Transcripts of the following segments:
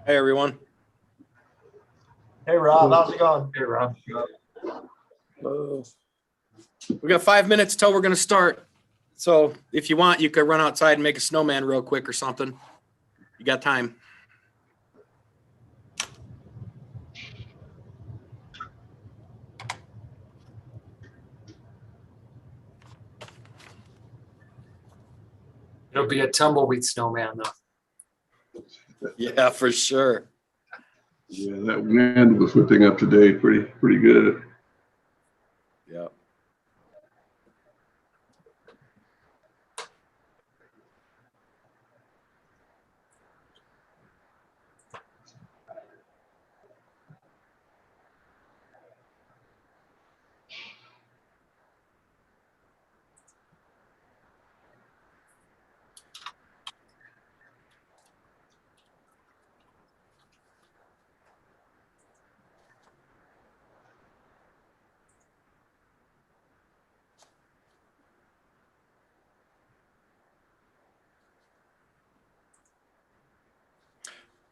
Hey, everyone. Hey, Rob, how's it going? Hey, Rob. We got 5 minutes till we're going to start. So if you want, you could run outside and make a snowman real quick or something. You got time. It'll be a tumbleweed snowman, though. Yeah, for sure. Yeah, that wind was whipping up today pretty good. Yeah.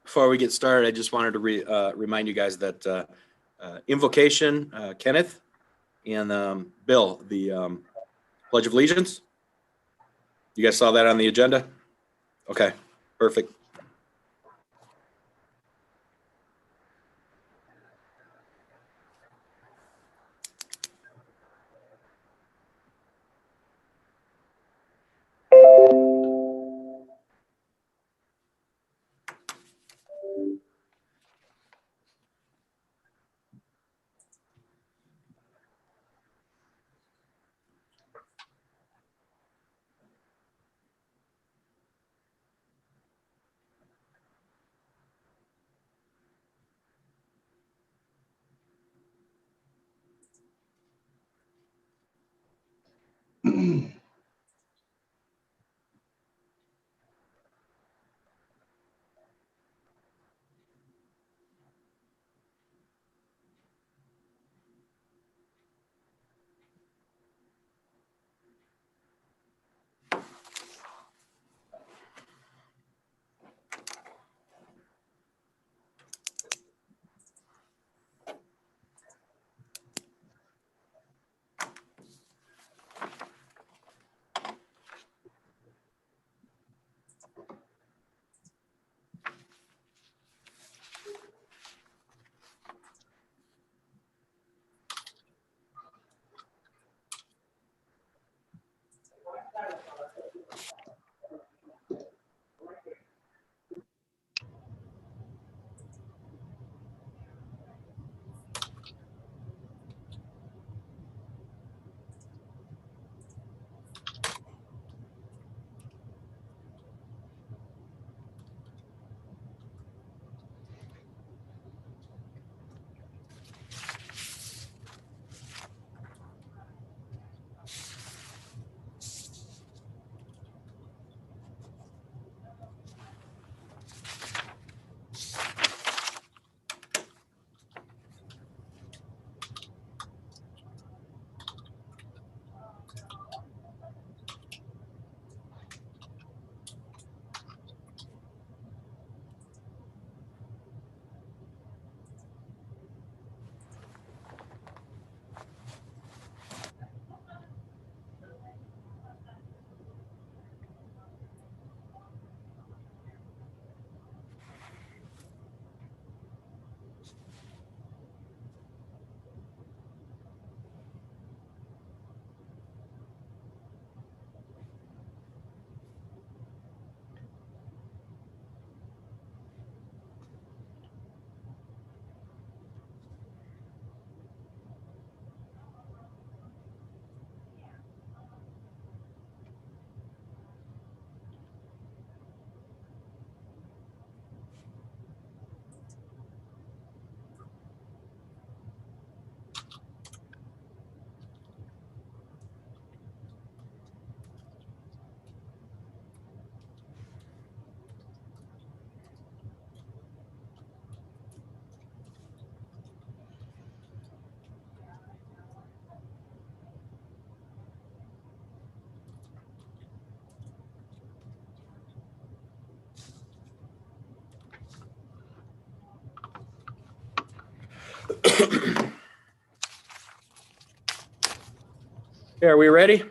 Before we get started, I just wanted to remind you guys that invocation, Kenneth and Bill, the Pledge of Allegiance. You guys saw that on the agenda? Okay, perfect. Okay, are we ready?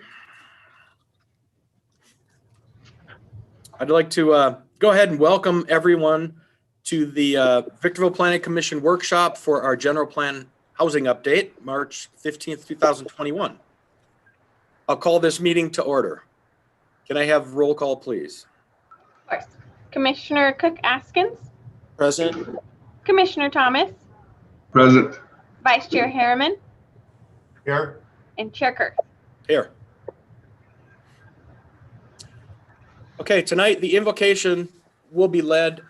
I'd like to go ahead and welcome everyone to the Victorville Planning Commission workshop for our general plan housing update, March 15th, 2021. I'll call this meeting to order. Can I have roll call, please? Of course. Commissioner Cook Askins, Present. Commissioner Thomas, Present. Vice Chair Harriman, Here. and Chair Kirk. Here. Okay, tonight the invocation will be led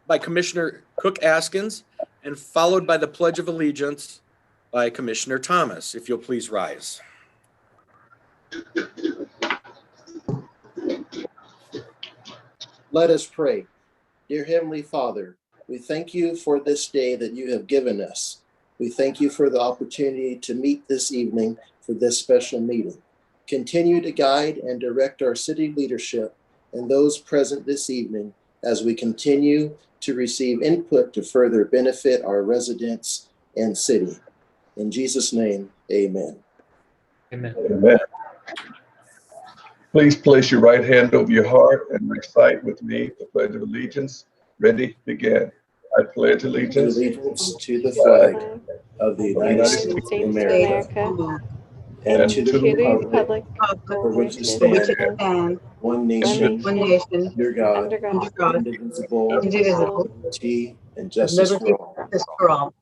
by Commissioner Cook Askins and followed by the Pledge of Allegiance by Commissioner Thomas. If you'll please rise. Let us pray. Dear Heavenly Father, we thank you for this day that you have given us. We thank you for the opportunity to meet this evening for this special meeting. Continue to guide and direct our city leadership and those present this evening as we continue to receive input to further benefit our residents and city. In Jesus' name, amen. Amen. Amen. Please place your right hand over your heart and recite with me the Pledge of Allegiance. Ready, begin. I pledge allegiance Allegiance to the flag of the United States of America and to the republic for which it stands, one nation, under God, indivisible, liberty and justice for all.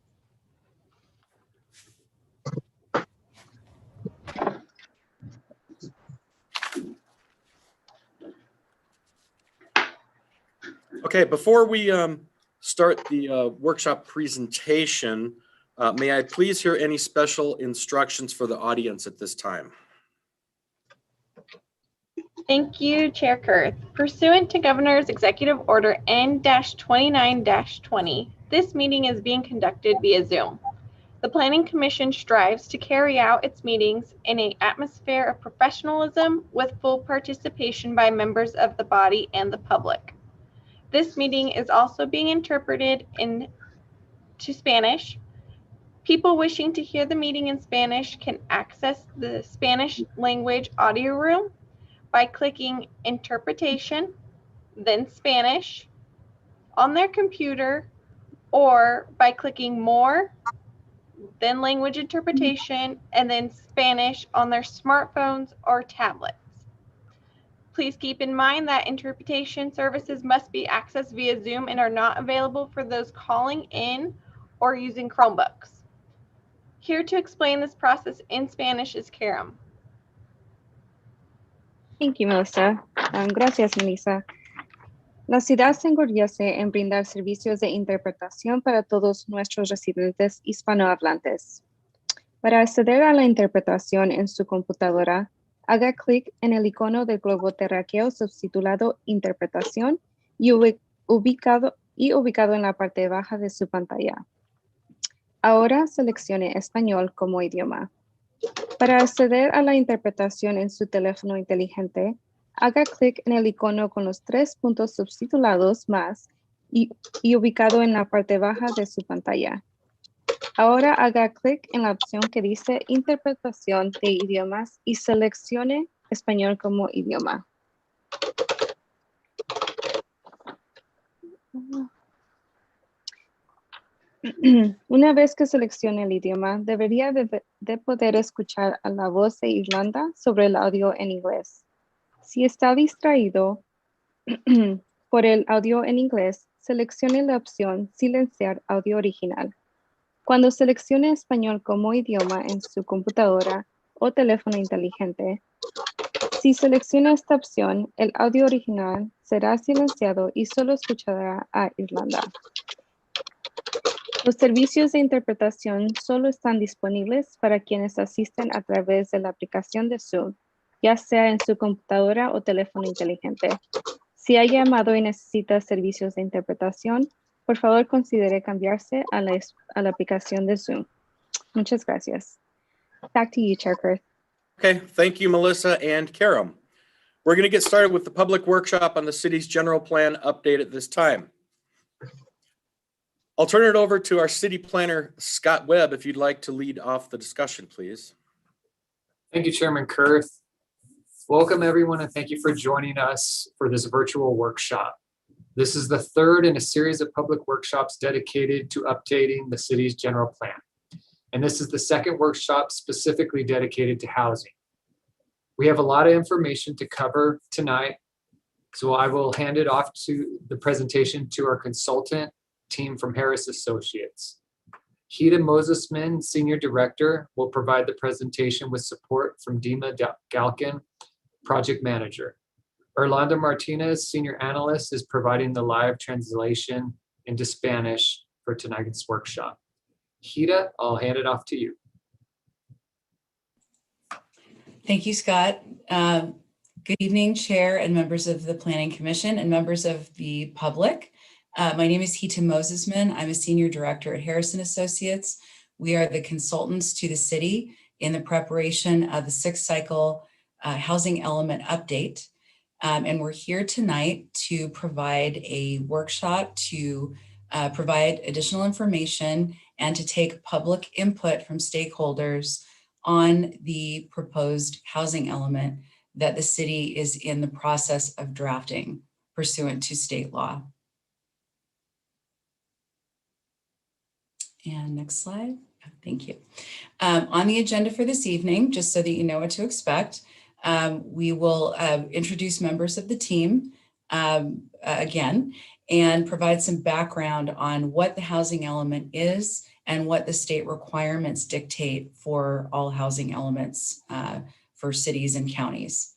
Okay, before we start the workshop presentation, may I please hear any special instructions for the audience at this time? Thank you, Chair Kirk. Pursuant to Governor's Executive Order N-29-20, this meeting is being conducted via Zoom. The Planning Commission strives to carry out its meetings in an atmosphere of professionalism with full participation by members of the body and the public. This meeting is also being interpreted into Spanish. People wishing to hear the meeting in Spanish can access the Spanish language audio room by clicking Interpretation, then Spanish on their computer, or by clicking More, then Language Interpretation, and then Spanish on their smartphones or tablets. Please keep in mind that interpretation services must be accessed via Zoom and are not available for those calling in or using Chromebooks. Here to explain this process in Spanish is Karam. Thank you, Melissa. Gracias, Melissa. La ciudad se enorgullece en brindar servicios de interpretación para todos nuestros residentes hispanohablantes. Para acceder a la interpretación en su computadora, haga clic en el icono del globo terráqueo subtitulado Interpretación y ubicado en la parte baja de su pantalla. Ahora seleccione Español como idioma. Para acceder a la interpretación en su teléfono inteligente, haga clic en el icono con los 3 puntos subtitulados más y ubicado en la parte baja de su pantalla. Ahora haga clic en la opción que dice Interpretación de idiomas y seleccione Español como idioma. Una vez que seleccione el idioma, debería de poder escuchar a la voz de Irlanda sobre el audio en inglés. Si está distraído por el audio en inglés, seleccione la opción Silenciar audio original. Cuando seleccione Español como idioma en su computadora o teléfono inteligente, si selecciona esta opción, el audio original será silenciado y solo escuchará a Irlanda. Los servicios de interpretación solo están disponibles para quienes asisten a través de la aplicación de Zoom, ya sea en su computadora o teléfono inteligente. Si ha llamado y necesita servicios de interpretación, por favor considere cambiarse a la aplicación de Zoom. Muchas gracias. Back to you, Chair Kurth. Okay, thank you, Melissa and Karam. We're going to get started with the public workshop on the city's general plan update at this time. I'll turn it over to our city planner, Scott Webb, if you'd like to lead off the discussion, please. Thank you, Chairman Kurth. Welcome, everyone, and thank you for joining us for this virtual workshop. This is the third in a series of public workshops dedicated to updating the city's general plan. And this is the second workshop specifically dedicated to housing. We have a lot of information to cover tonight, so I will hand it off to the presentation to our consultant team from Harris Associates. Hita Mosesman, Senior Director, will provide the presentation with support from Dima Galkin, Project Manager. Orlando Martinez, Senior Analyst, is providing the live translation into Spanish for tonight's workshop. Hita, I'll hand it off to you. Thank you, Scott. Good evening, Chair and members of the Planning Commission and members of the public. My name is Hita Mosesman. I'm a Senior Director at Harrison Associates. We are the consultants to the city in the preparation of the sixth cycle housing element update. And we're here tonight to provide a workshop to provide additional information and to take public input from stakeholders on the proposed housing element that the city is in the process of drafting pursuant to state law. And next slide. Thank you. On the agenda for this evening, just so that you know what to expect, we will introduce members of the team again and provide some background on what the housing element is and what the state requirements dictate for all housing elements for cities and counties.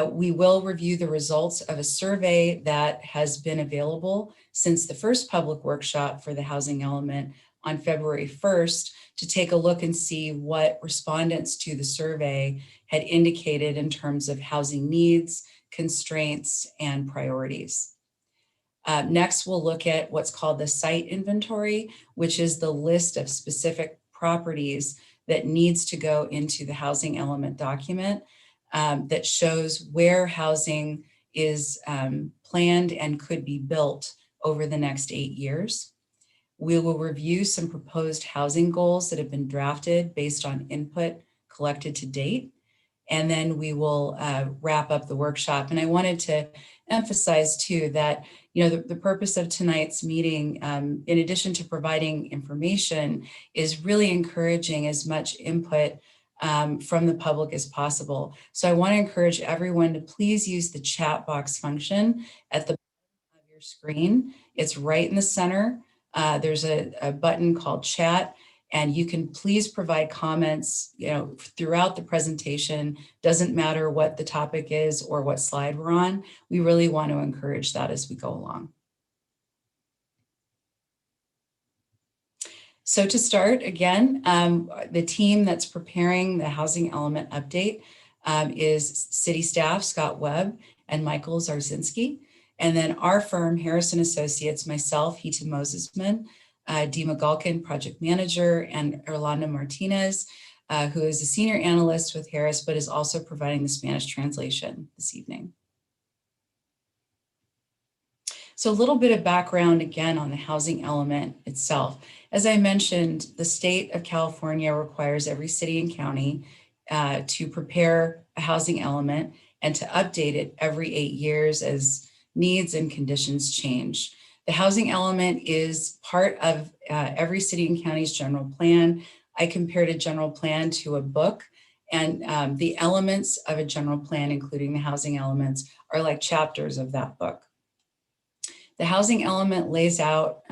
We will review the results of a survey that has been available since the first public workshop for the housing element on February 1st to take a look and see what respondents to the survey had indicated in terms of housing needs, constraints, and priorities. Next, we'll look at what's called the site inventory, which is the list of specific properties that needs to go into the housing element document that shows where housing is planned and could be built over the next 8 years. We will review some proposed housing goals that have been drafted based on input collected to date. And then we will wrap up the workshop. And I wanted to emphasize too that, you know, the purpose of tonight's meeting, in addition to providing information, is really encouraging as much input from the public as possible. So I want to encourage everyone to please use the chat box function at the bottom of your screen. It's right in the center. There's a button called chat, and you can please provide comments, you know, throughout the presentation. Doesn't matter what the topic is or what slide we're on. We really want to encourage that as we go along. So to start again, the team that's preparing the housing element update is city staff, Scott Webb and Michael Zarzinski. And then our firm, Harrison Associates, myself, Hita Mosesman, Dima Galkin, project manager, and Orlando Martinez, who is a senior analyst with Harris, but is also providing the Spanish translation this evening. So a little bit of background again on the housing element itself. As I mentioned, the state of California requires every city and county to prepare a housing element and to update it every 8 years as needs and conditions change. The housing element is part of every city and county's general plan. I compared a general plan to a book, and the elements of a general plan, including the housing elements, are like chapters of that book. The housing element lays out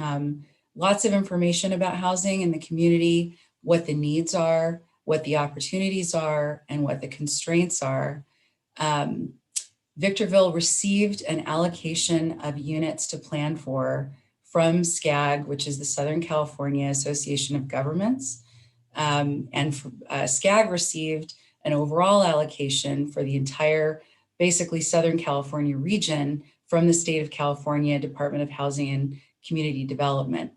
lots of information about housing in the community, what the needs are, what the opportunities are, and what the constraints are. Victorville received an allocation of units to plan for from SCAG, which is the Southern California Association of Governments. SCAG received an overall allocation for the entire, basically Southern California region from the state of California Department of Housing and Community Development.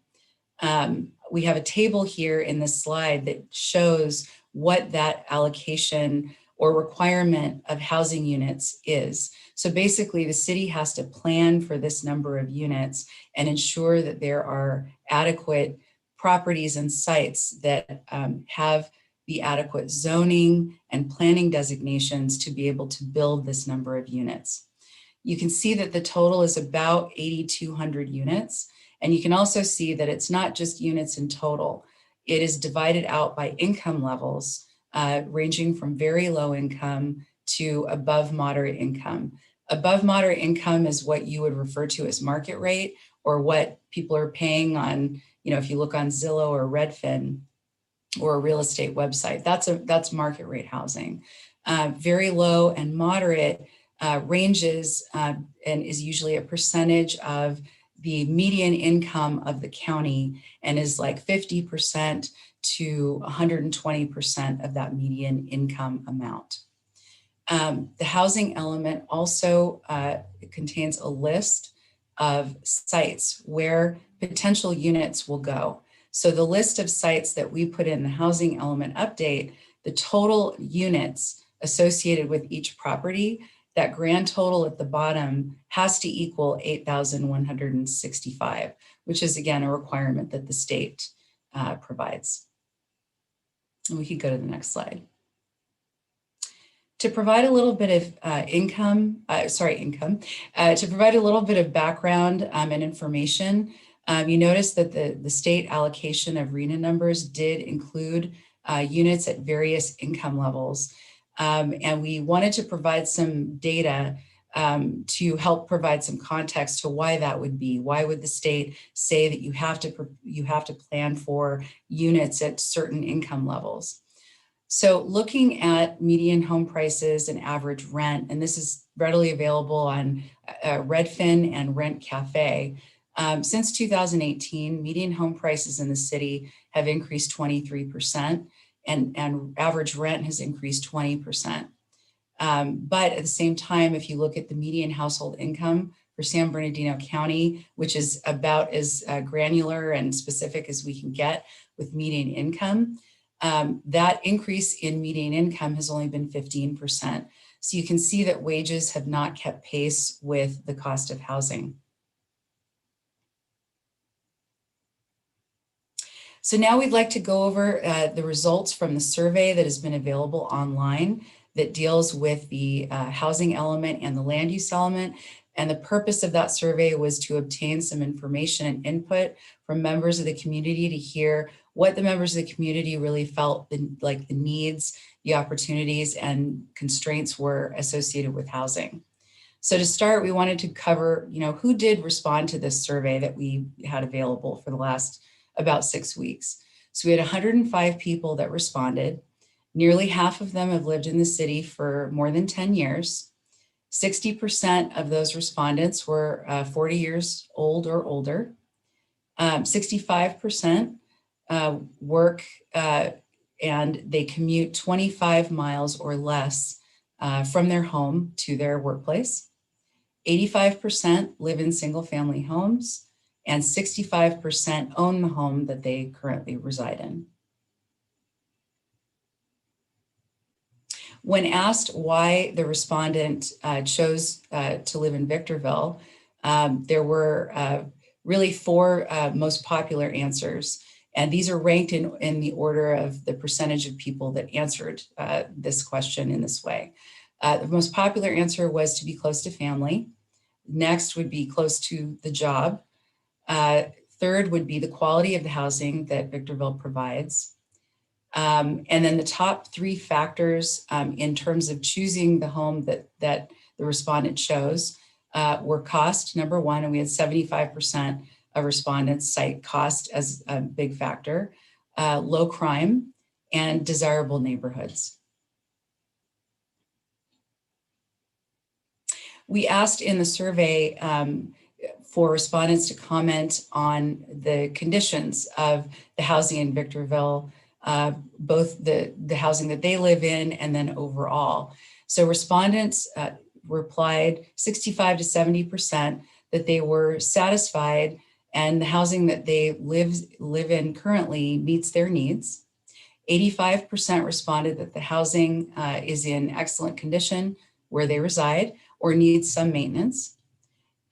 We have a table here in this slide that shows what that allocation or requirement of housing units is. So basically the city has to plan for this number of units and ensure that there are adequate properties and sites that have the adequate zoning and planning designations to be able to build this number of units. You can see that the total is about 8,200 units. And you can also see that it's not just units in total. It is divided out by income levels, ranging from very low income to above moderate income. Above moderate income is what you would refer to as market rate, or what people are paying on, if you look on Zillow or Redfin or a real estate website, that's market rate housing. Very low and moderate ranges and is usually a percentage of the median income of the county, and is like 50% to 120% of that median income amount. The housing element also contains a list of sites where potential units will go. So the list of sites that we put in the housing element update, the total units associated with each property, that grand total at the bottom has to equal 8,165, which is again a requirement that the state provides. And we could go to the next slide. To provide a little bit of to provide a little bit of background and information, you notice that the state allocation of RHNA numbers did include units at various income levels. And we wanted to provide some data to help provide some context to why that would be. Why would the state say that you have to plan for units at certain income levels? So looking at median home prices and average rent, and this is readily available on Redfin and Rent Cafe. Since 2018, median home prices in the city have increased 23%, and average rent has increased 20%. But at the same time, if you look at the median household income for San Bernardino County, which is about as granular and specific as we can get with median income, that increase in median income has only been 15%. So you can see that wages have not kept pace with the cost of housing. So now we'd like to go over the results from the survey that has been available online that deals with the housing element and the land use element. And the purpose of that survey was to obtain some information and input from members of the community to hear what the members of the community really felt like the needs, the opportunities, and constraints were associated with housing. So to start, we wanted to cover, who did respond to this survey that we had available for the last about 6 weeks. So we had 105 people that responded. Nearly half of them have lived in the city for more than 10 years. 60% of those respondents were 40 years old or older. 65% work and they commute 25 miles or less from their home to their workplace. 85% live in single family homes, and 65% own the home that they currently reside in. When asked why the respondent chose to live in Victorville, there were really 4 most popular answers. And these are ranked in the order of the percentage of people that answered this question in this way. The most popular answer was to be close to family. Next would be close to the job. Third would be the quality of the housing that Victorville provides. And then the top 3 factors in terms of choosing the home that the respondent chose were cost, number 1, and we had 75% of respondents cite cost as a big factor, low crime, and desirable neighborhoods. We asked in the survey for respondents to comment on the conditions of the housing in Victorville, both the housing that they live in and then overall. So respondents replied 65 to 70% that they were satisfied and the housing that they live in currently meets their needs. 85% responded that the housing is in excellent condition where they reside or needs some maintenance.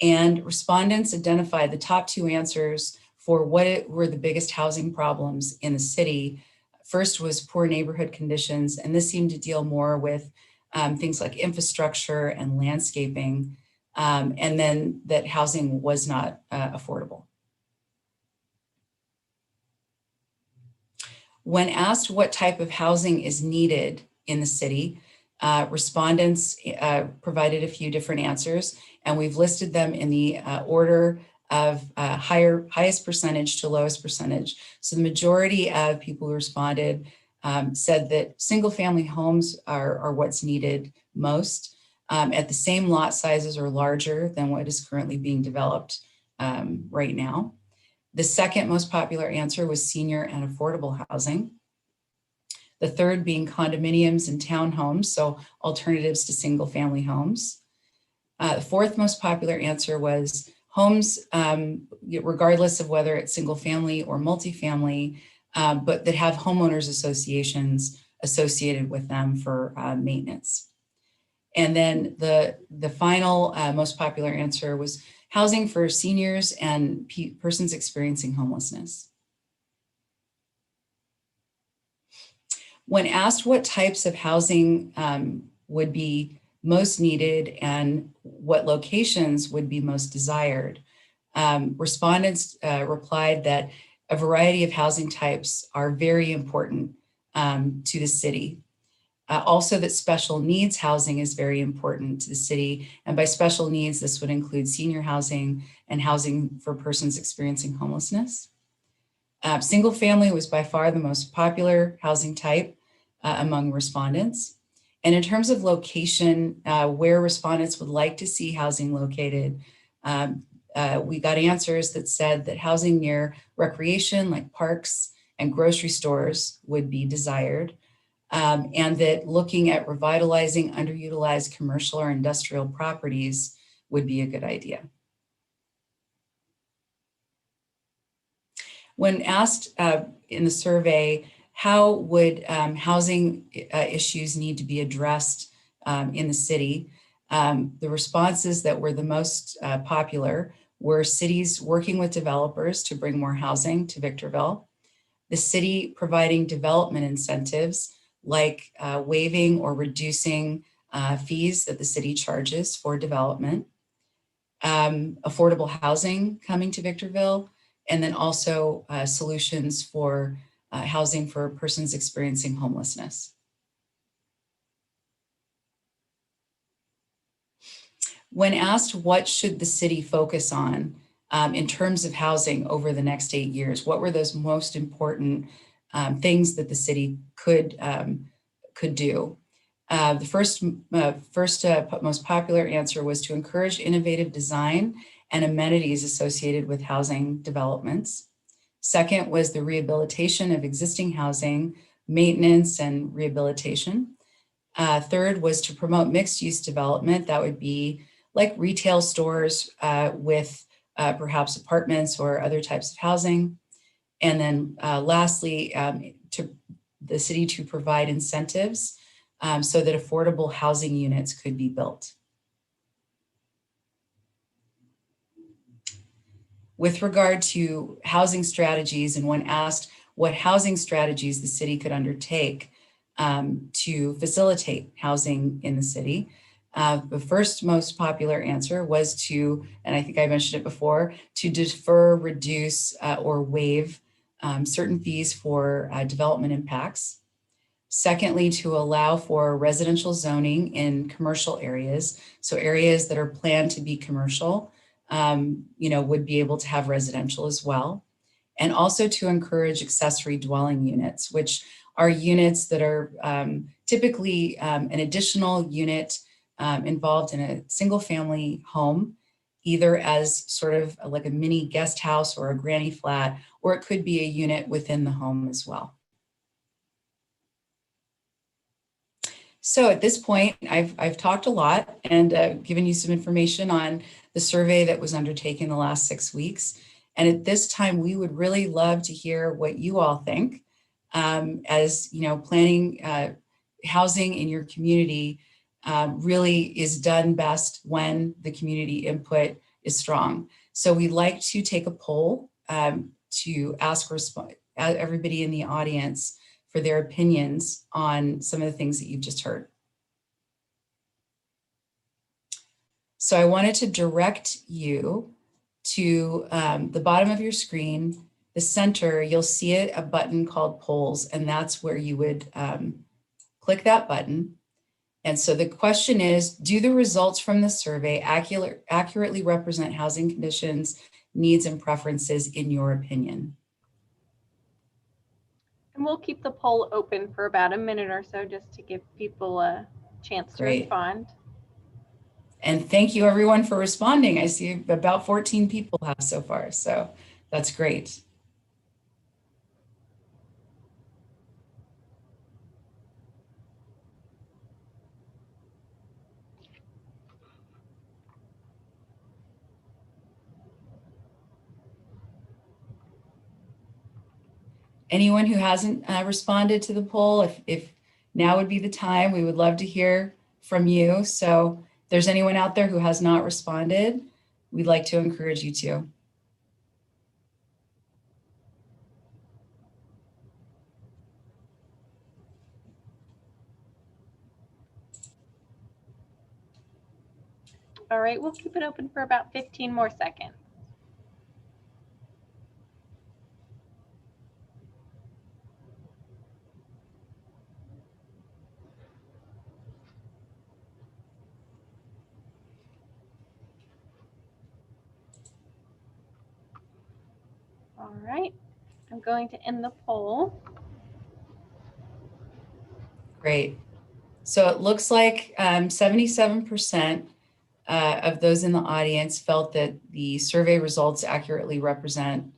And respondents identified the top 2 answers for what were the biggest housing problems in the city. First was poor neighborhood conditions, and this seemed to deal more with things like infrastructure and landscaping, and then that housing was not affordable. When asked what type of housing is needed in the city, respondents provided a few different answers, and we've listed them in the order of highest percentage to lowest percentage. So the majority of people who responded said that single family homes are what's needed most at the same lot sizes or larger than what is currently being developed right now. The second most popular answer was senior and affordable housing. The third being condominiums and townhomes, so alternatives to single family homes. The fourth most popular answer was homes, regardless of whether it's single family or multifamily, but that have homeowners associations associated with them for maintenance. And then the final most popular answer was housing for seniors and persons experiencing homelessness. When asked what types of housing would be most needed and what locations would be most desired, respondents replied that a variety of housing types are very important to the city. Also that special needs housing is very important to the city. And by special needs, this would include senior housing and housing for persons experiencing homelessness. Single family was by far the most popular housing type among respondents. And in terms of location, where respondents would like to see housing located, we got answers that said that housing near recreation like parks and grocery stores would be desired. And that looking at revitalizing underutilized commercial or industrial properties would be a good idea. When asked in the survey, how would housing issues need to be addressed in the city, the responses that were the most popular were cities working with developers to bring more housing to Victorville, the city providing development incentives like waiving or reducing fees that the city charges for development, affordable housing coming to Victorville, and then also solutions for housing for persons experiencing homelessness. When asked what should the city focus on in terms of housing over the next 8 years, what were those most important things that the city could do? The first most popular answer was to encourage innovative design and amenities associated with housing developments. Second was the rehabilitation of existing housing, maintenance and rehabilitation. Third was to promote mixed use development. That would be like retail stores with perhaps apartments or other types of housing. And then lastly, to the city to provide incentives so that affordable housing units could be built. With regard to housing strategies, and when asked what housing strategies the city could undertake to facilitate housing in the city, the first most popular answer was to, and I think I mentioned it before, to defer, reduce, or waive certain fees for development impacts. Secondly, to allow for residential zoning in commercial areas. So areas that are planned to be commercial, would be able to have residential as well. And also to encourage accessory dwelling units, which are units that are typically an additional unit involved in a single family home, either as sort of like a mini guest house or a granny flat, or it could be a unit within the home as well. So at this point, I've talked a lot and given you some information on the survey that was undertaken the last 6 weeks. And at this time, we would really love to hear what you all think. as you know, planning housing in your community really is done best when the community input is strong. So we like to take a poll to ask everybody in the audience for their opinions on some of the things that you've just heard. So I wanted to direct you to the bottom of your screen, the center, you'll see a button called polls, and that's where you would click that button. And so the question is, do the results from the survey accurately represent housing conditions, needs, and preferences in your opinion? And we'll keep the poll open for about a minute or so just to give people a chance to Great. respond. And thank you everyone for responding. I see about 14 people have so far, so that's great. Anyone who hasn't responded to the poll, if now would be the time, we would love to hear from you. So if there's anyone out there who has not responded, we'd like to encourage you to. All right, we'll keep it open for about 15 more seconds. All right, I'm going to end the poll. Great. So it looks like 77% of those in the audience felt that the survey results accurately represent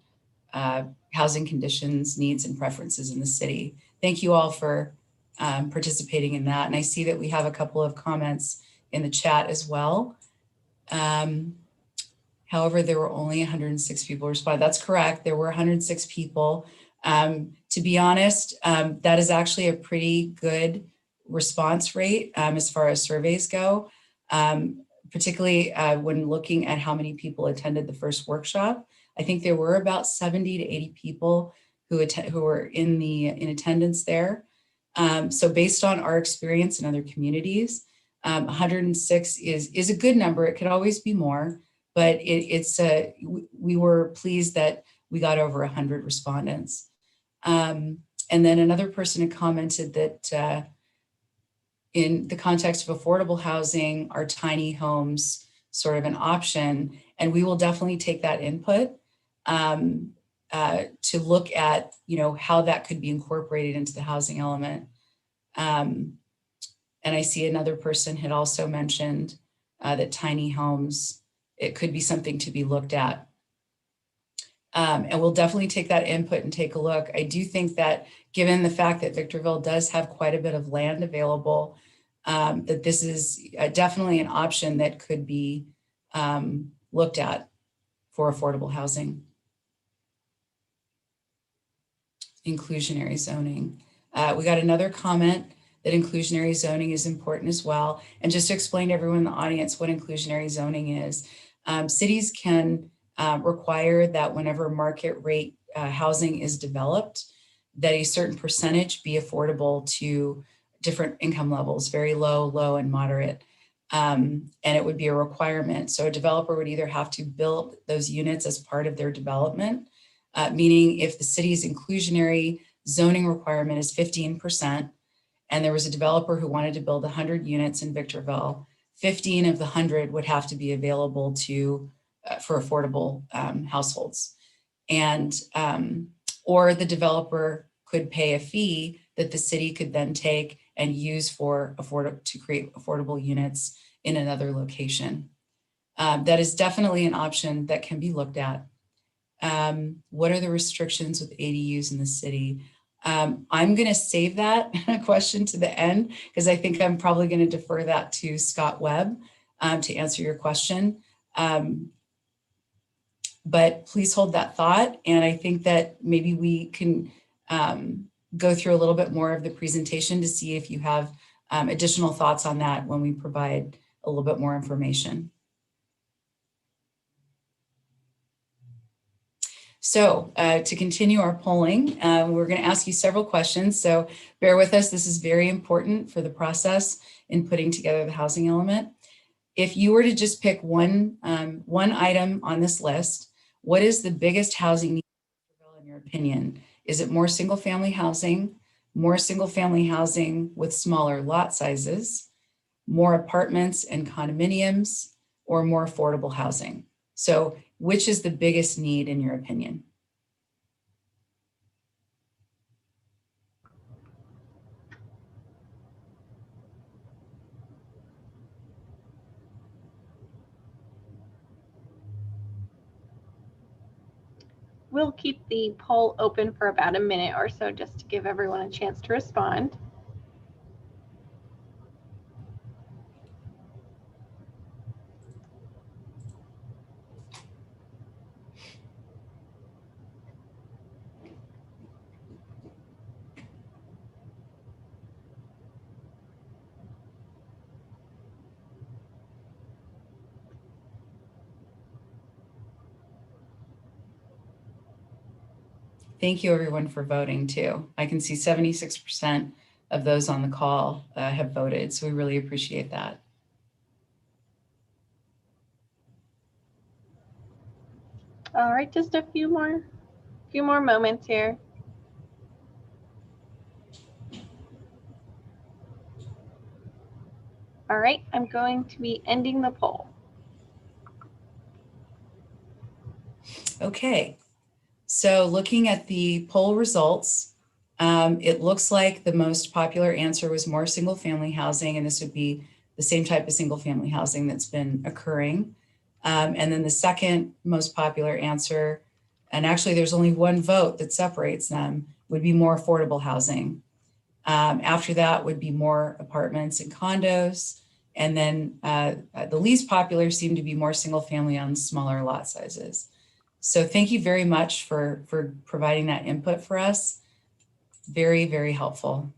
housing conditions, needs, and preferences in the city. Thank you all for participating in that. And I see that we have a couple of comments in the chat as well. However, there were only 106 people responded. That's correct. There were 106 people. To be honest, that is actually a pretty good response rate as far as surveys go, particularly when looking at how many people attended the first workshop. I think there were about 70 to 80 people who were in attendance there. So based on our experience in other communities, 106 is a good number. It could always be more, but we were pleased that we got over 100 respondents. And then another person had commented that in the context of affordable housing, are tiny homes sort of an option? And we will definitely take that input to look at, how that could be incorporated into the housing element. And I see another person had also mentioned that tiny homes, it could be something to be looked at. And we'll definitely take that input and take a look. I do think that given the fact that Victorville does have quite a bit of land available, that this is definitely an option that could be looked at for affordable housing. Inclusionary zoning. We got another comment that inclusionary zoning is important as well. And just to explain to everyone in the audience what inclusionary zoning is, cities can require that whenever market rate housing is developed, that a certain percentage be affordable to different income levels, very low, low, and moderate. And it would be a requirement. So a developer would either have to build those units as part of their development, meaning if the city's inclusionary zoning requirement is 15%, and there was a developer who wanted to build 100 units in Victorville, 15 of the 100 would have to be available for affordable households. And, or the developer could pay a fee that the city could then take and use to create affordable units in another location. That is definitely an option that can be looked at. What are the restrictions with ADUs in the city? I'm going to save that question to the end because I think I'm probably going to defer that to Scott Webb to answer your question. But please hold that thought. And I think that maybe we can go through a little bit more of the presentation to see if you have additional thoughts on that when we provide a little bit more information. So to continue our polling, we're going to ask you several questions. So bear with us. This is very important for the process in putting together the housing element. If you were to just pick one item on this list, what is the biggest housing need in your opinion? Is it more single-family housing, more single-family housing with smaller lot sizes, more apartments and condominiums, or more affordable housing? So which is the biggest need in your opinion? We'll keep the poll open for about a minute or so just to give everyone a chance to respond. Thank you everyone for voting too. I can see 76% of those on the call have voted, so we really appreciate that. All right, just a few more moments here. All right, I'm going to be ending the poll. Okay, so looking at the poll results, it looks like the most popular answer was more single-family housing, and this would be the same type of single-family housing that's been occurring. And then the second most popular answer, and actually there's only one vote that separates them, would be more affordable housing. After that would be more apartments and condos. And then the least popular seemed to be more single-family on smaller lot sizes. So thank you very much for providing that input for us. Very, very helpful.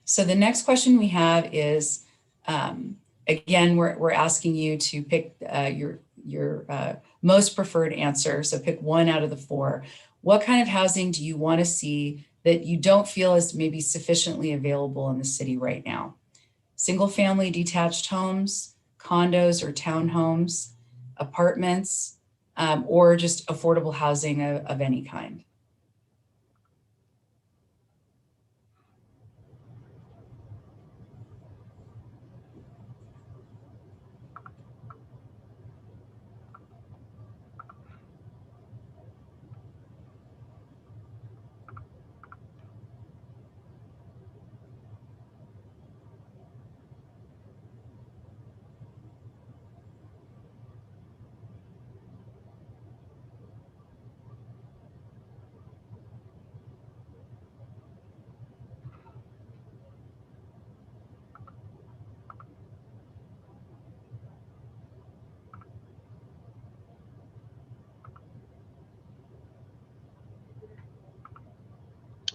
So the next question we have is, again, we're asking you to pick your most preferred answer. So pick one out of the four. What kind of housing do you want to see that you don't feel is maybe sufficiently available in the city right now? Single family detached homes, condos or townhomes, apartments, or just affordable housing of any kind?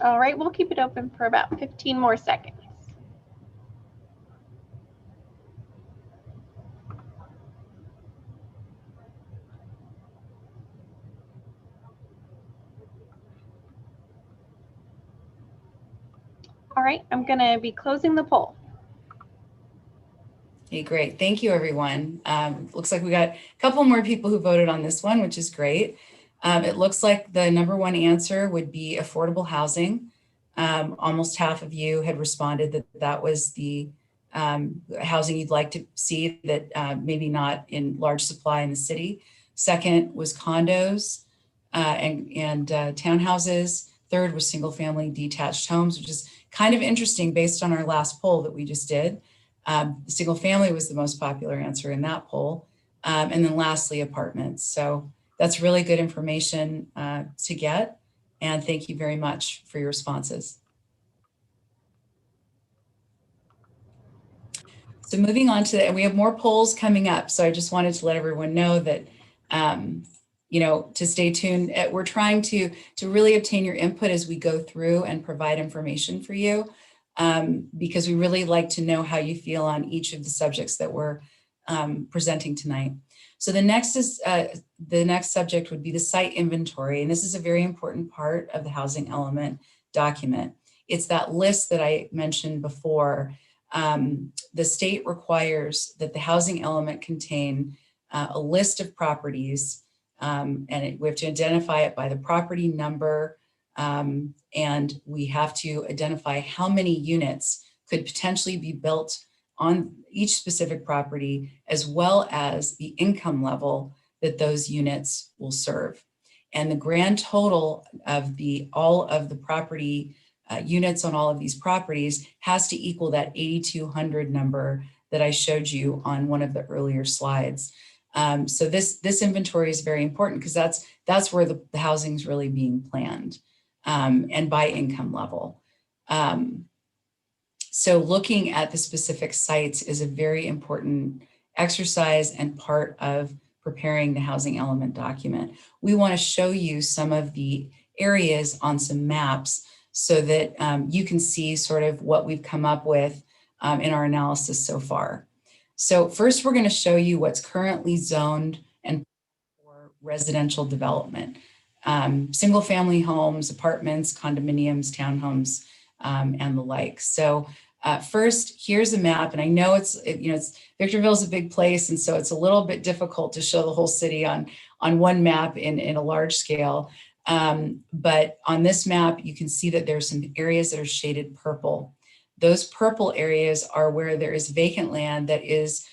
All right, we'll keep it open for about 15 more seconds. All right, I'm going to be closing the poll. Okay, great. Thank you, everyone. Looks like we got a couple more people who voted on this one, which is great. It looks like the number one answer would be affordable housing. Almost half of you had responded that that was the housing you'd like to see, that maybe not in large supply in the city. Second was condos and townhouses. Third was single family detached homes, which is kind of interesting based on our last poll that we just did. Single family was the most popular answer in that poll. And then lastly, apartments. So that's really good information to get. And thank you very much for your responses. So moving on to, and we have more polls coming up. So I just wanted to let everyone know that to stay tuned. We're trying to really obtain your input as we go through and provide information for you, because we really like to know how you feel on each of the subjects that we're presenting tonight. So the next subject would be the site inventory, and this is a very important part of the housing element document. It's that list that I mentioned before. The state requires that the housing element contain a list of properties, and we have to identify it by the property number, and we have to identify how many units could potentially be built on each specific property, as well as the income level that those units will serve. And the grand total of all of the property units on all of these properties has to equal that 8,200 number that I showed you on one of the earlier slides. So this inventory is very important because that's where the housing is really being planned, and by income level. So looking at the specific sites is a very important exercise and part of preparing the housing element document. We want to show you some of the areas on some maps so that you can see sort of what we've come up with in our analysis so far. So first, we're going to show you what's currently zoned and for residential development. Single family homes, apartments, condominiums, townhomes, and the like. So first, here's a map, and I know Victorville is a big place, and so it's a little bit difficult to show the whole city on one map in a large scale. But on this map, you can see that there's some areas that are shaded purple. Those purple areas are where there is vacant land that is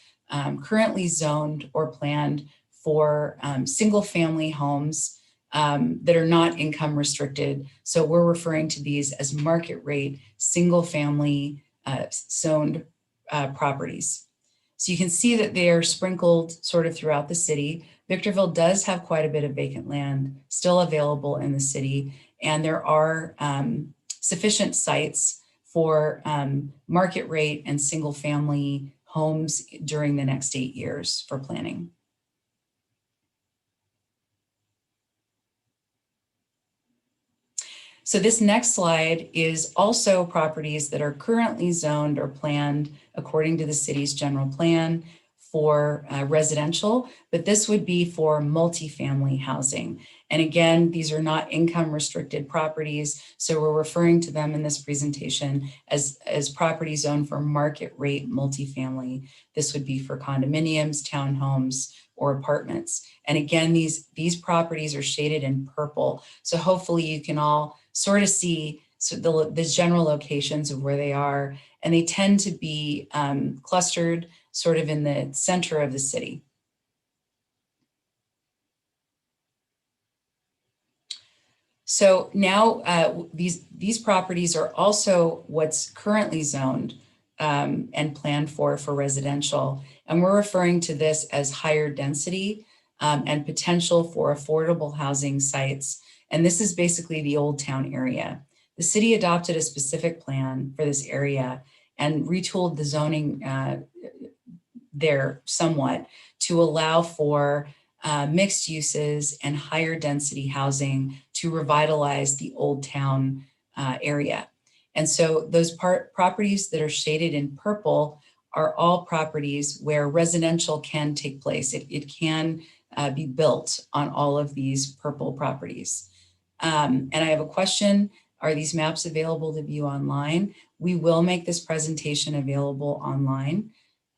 currently zoned or planned for single family homes that are not income restricted. So we're referring to these as market rate, single family zoned properties. So you can see that they are sprinkled sort of throughout the city. Victorville does have quite a bit of vacant land still available in the city, and there are sufficient sites for market rate and single family homes during the next 8 years for planning. So this next slide is also properties that are currently zoned or planned according to the city's general plan for residential, but this would be for multifamily housing. And again, these are not income restricted properties, so we're referring to them in this presentation as properties zoned for market rate multifamily. This would be for condominiums, townhomes, or apartments. And again, these properties are shaded in purple, so hopefully you can all sort of see the general locations of where they are, and they tend to be clustered sort of in the center of the city. So now these properties are also what's currently zoned and planned for residential. And we're referring to this as higher density and potential for affordable housing sites. And this is basically the Old Town area. The city adopted a specific plan for this area and retooled the zoning there somewhat to allow for mixed uses and higher density housing to revitalize the Old Town area. And so those properties that are shaded in purple are all properties where residential can take place. It can be built on all of these purple properties. And I have a question. Are these maps available to view online? We will make this presentation available online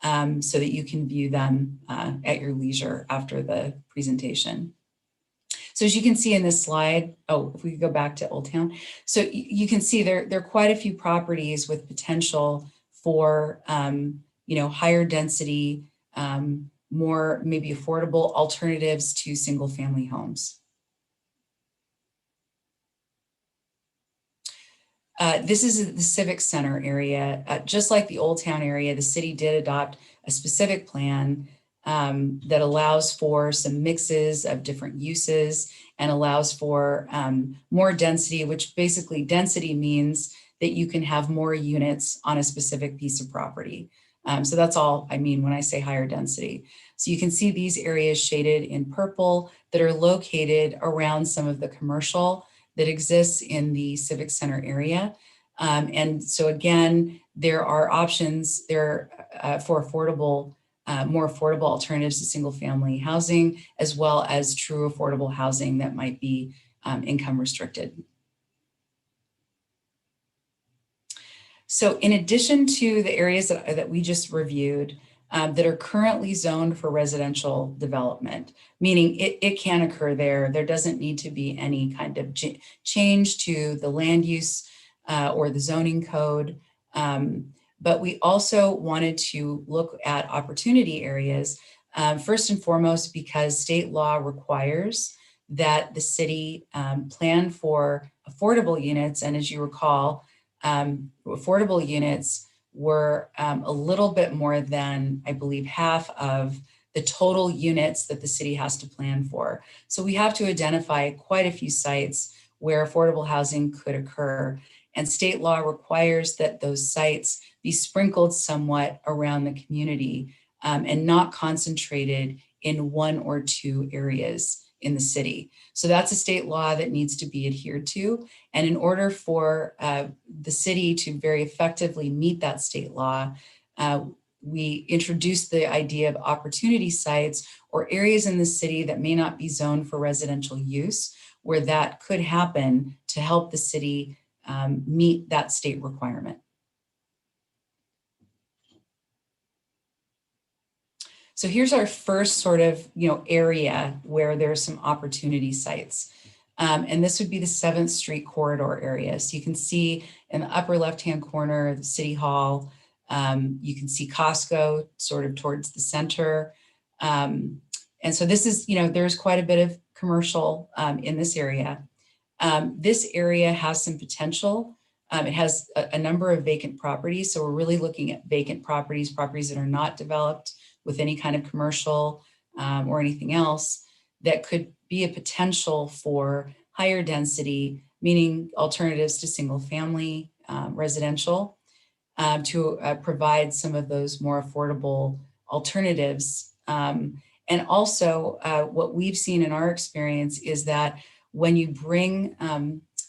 so that you can view them at your leisure after the presentation. So as you can see in this slide, if we could go back to Old Town. So you can see there are quite a few properties with potential for higher density, more maybe affordable alternatives to single family homes. This is the Civic Center area. Just like the Old Town area, the city did adopt a specific plan that allows for some mixes of different uses and allows for more density, which basically density means that you can have more units on a specific piece of property. So that's all I mean when I say higher density. So you can see these areas shaded in purple that are located around some of the commercial that exists in the Civic Center area. And so again, there are options there for affordable, more affordable alternatives to single family housing, as well as true affordable housing that might be income restricted. So in addition to the areas that we just reviewed that are currently zoned for residential development, meaning it can occur there, there doesn't need to be any kind of change to the land use or the zoning code. But we also wanted to look at opportunity areas, first and foremost, because state law requires that the city plan for affordable units. And as you recall, affordable units were a little bit more than, I believe, half of the total units that the city has to plan for. So we have to identify quite a few sites where affordable housing could occur. And state law requires that those sites be sprinkled somewhat around the community and not concentrated in one or two areas in the city. So that's a state law that needs to be adhered to. And in order for the city to very effectively meet that state law, we introduced the idea of opportunity sites or areas in the city that may not be zoned for residential use, where that could happen to help the city meet that state requirement. So here's our first sort of area where there's some opportunity sites. And this would be the 7th Street corridor area. So you can see in the upper left-hand corner, the City Hall. You can see Costco sort of towards the center. And so this is, there's quite a bit of commercial in this area. This area has some potential. It has a number of vacant properties. So we're really looking at vacant properties that are not developed with any kind of commercial or anything else that could be a potential for higher density, meaning alternatives to single family residential, to provide some of those more affordable alternatives. And also what we've seen in our experience is that when you bring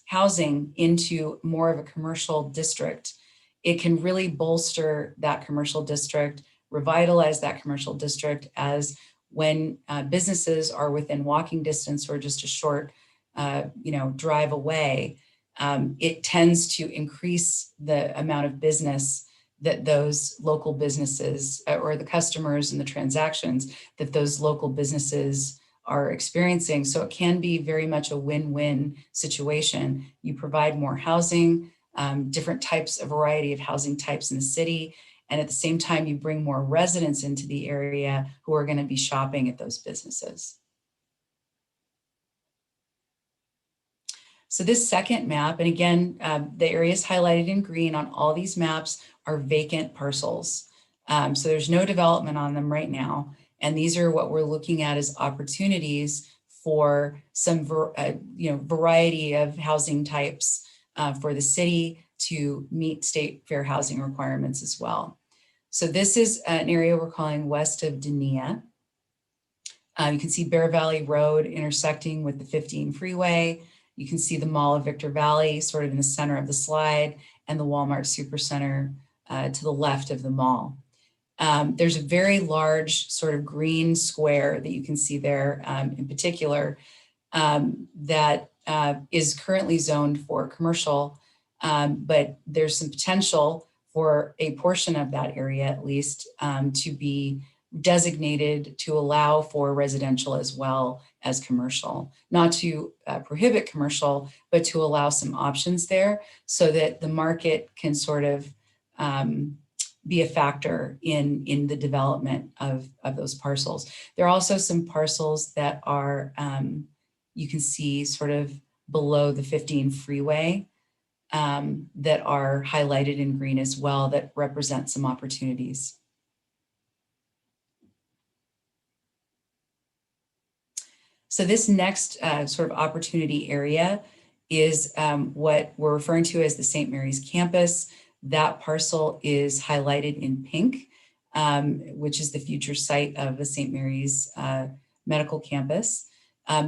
housing into more of a commercial district, it can really bolster that commercial district, revitalize that commercial district, as when businesses are within walking distance or just a short drive away, it tends to increase the amount of business that those local businesses or the customers and the transactions that those local businesses are experiencing. So it can be very much a win-win situation. You provide more housing, different types, a variety of housing types in the city, and at the same time, you bring more residents into the area who are going to be shopping at those businesses. So this second map, and again, the areas highlighted in green on all these maps are vacant parcels. So there's no development on them right now. And these are what we're looking at as opportunities for some variety of housing types for the city to meet state fair housing requirements as well. So this is an area we're calling west of Dania. You can see Bear Valley Road intersecting with the 15 freeway. You can see the Mall of Victorville sort of in the center of the slide, and the Walmart Supercenter to the left of the mall. There's a very large sort of green square that you can see there in particular that is currently zoned for commercial, but there's some potential for a portion of that area at least to be designated to allow for residential as well as commercial, not to prohibit commercial, but to allow some options there so that the market can sort of be a factor in the development of those parcels. There are also some parcels that are, you can see sort of below the 15 freeway that are highlighted in green as well that represent some opportunities. So this next sort of opportunity area is what we're referring to as the St. Mary's campus. That parcel is highlighted in pink. which is the future site of the St. Mary's Medical Campus.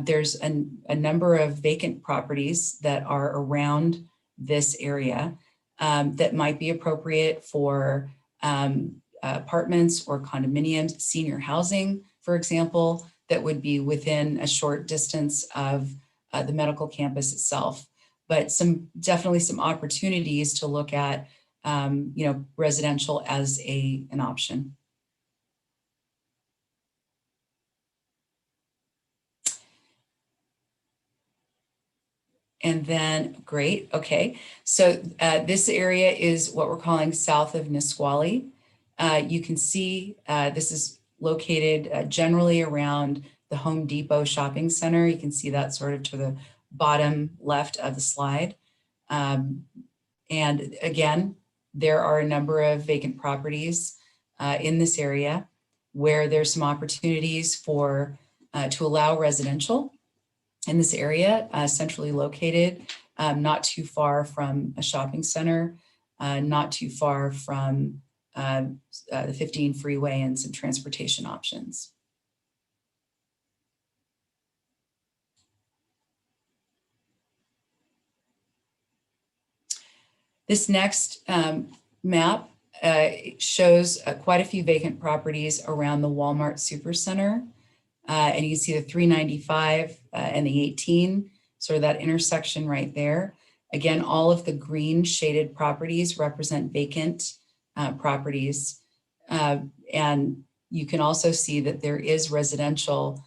There's a number of vacant properties that are around this area that might be appropriate for apartments or condominiums, senior housing, for example, that would be within a short distance of the medical campus itself. But definitely some opportunities to look at residential as an option. And then, great, okay. So this area is what we're calling south of Nisqually. You can see this is located generally around the Home Depot shopping center. You can see that sort of to the bottom left of the slide. And again, there are a number of vacant properties in this area where there's some opportunities for to allow residential in this area, centrally located, not too far from a shopping center, not too far from the 15 freeway and some transportation options. This next map shows quite a few vacant properties around the Walmart Supercenter. And you can see the 395 and the 18, sort of that intersection right there. Again, all of the green shaded properties represent vacant properties. And you can also see that there is residential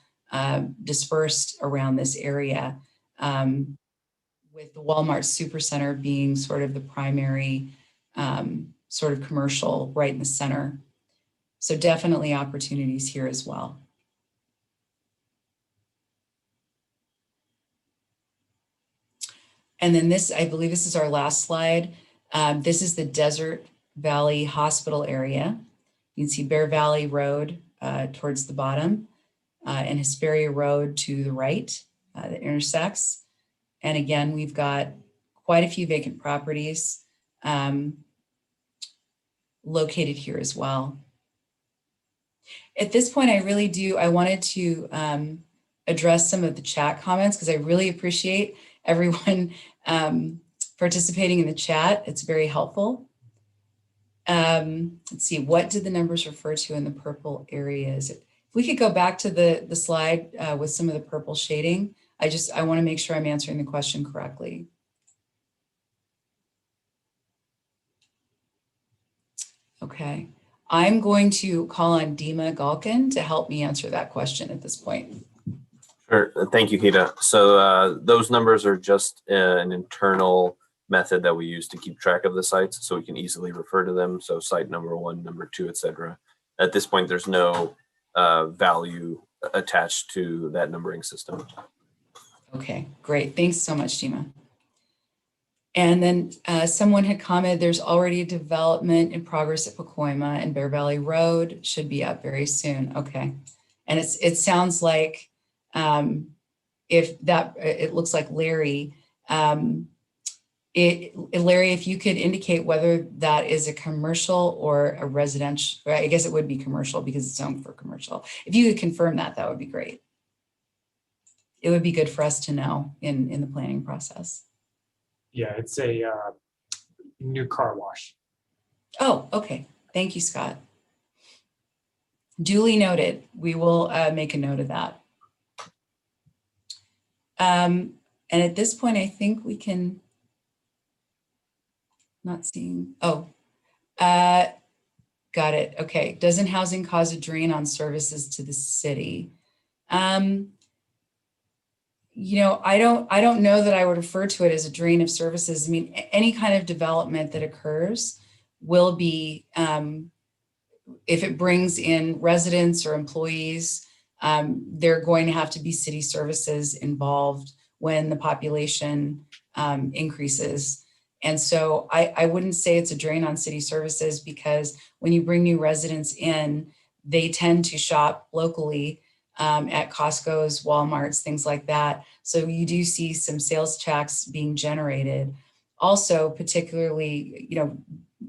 dispersed around this area, with the Walmart Supercenter being sort of the primary sort of commercial right in the center. So definitely opportunities here as well. And then this, I believe this is our last slide. This is the Desert Valley Hospital area. You can see Bear Valley Road towards the bottom and Hesperia Road to the right that intersects. And again, we've got quite a few vacant properties located here as well. At this point, I wanted to address some of the chat comments because I really appreciate everyone participating in the chat. It's very helpful. Let's see, what did the numbers refer to in the purple areas? If we could go back to the slide with some of the purple shading, I want to make sure I'm answering the question correctly. Okay, I'm going to call on Dima Galkin to help me answer that question at this point. Sure. Thank you, Hita. So those numbers are just an internal method that we use to keep track of the sites so we can easily refer to them. So site number 1, number 2, etc. At this point, there's no value attached to that numbering system. Okay, great. Thanks so much, Dima. And then someone had commented there's already a development in progress at Pacoima and Bear Valley Road should be up very soon. Okay. And it sounds like it looks like Larry, Larry, if you could indicate whether that is a commercial or a residential, I guess it would be commercial because it's zoned for commercial. If you could confirm that, that would be great. It would be good for us to know in the planning process. Yeah, it's a new car wash. Oh, okay. Thank you, Scott. Duly noted. We will make a note of that. And at this point, I think we can, not seeing, got it. Okay. Doesn't housing cause a drain on services to the city? You know, I don't know that I would refer to it as a drain of services. I mean, any kind of development that occurs will be, if it brings in residents or employees, there are going to have to be city services involved when the population increases. And so I wouldn't say it's a drain on city services because when you bring new residents in, they tend to shop locally at Costco's, Walmart's, things like that. So you do see some sales tax being generated. Also, particularly, you know,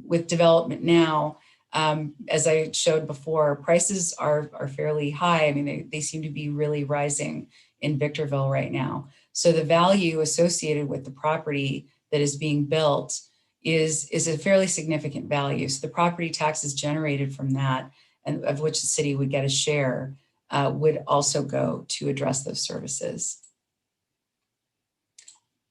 with development now, as I showed before, prices are fairly high. I mean, they seem to be really rising in Victorville right now. So the value associated with the property that is being built is a fairly significant value. So the property taxes generated from that, and of which the city would get a share, would also go to address those services.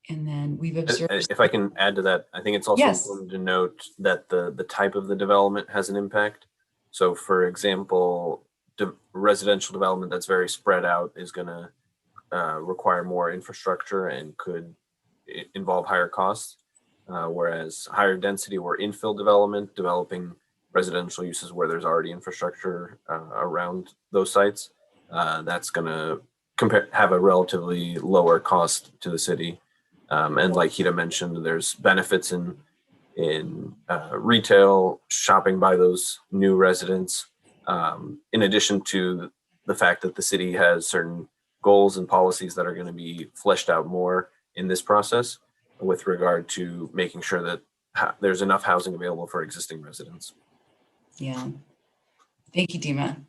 And then we've observed. If I can add to that, I think it's also Yes. important to note that the type of the development has an impact. So for example, residential development that's very spread out is going to require more infrastructure and could involve higher costs. Whereas higher density or infill development, developing residential uses where there's already infrastructure around those sites, that's going to have a relatively lower cost to the city. And like Hida mentioned, there's benefits in retail, shopping by those new residents, in addition to the fact that the city has certain goals and policies that are going to be fleshed out more in this process with regard to making sure that there's enough housing available for existing residents. Yeah, thank you, Dima.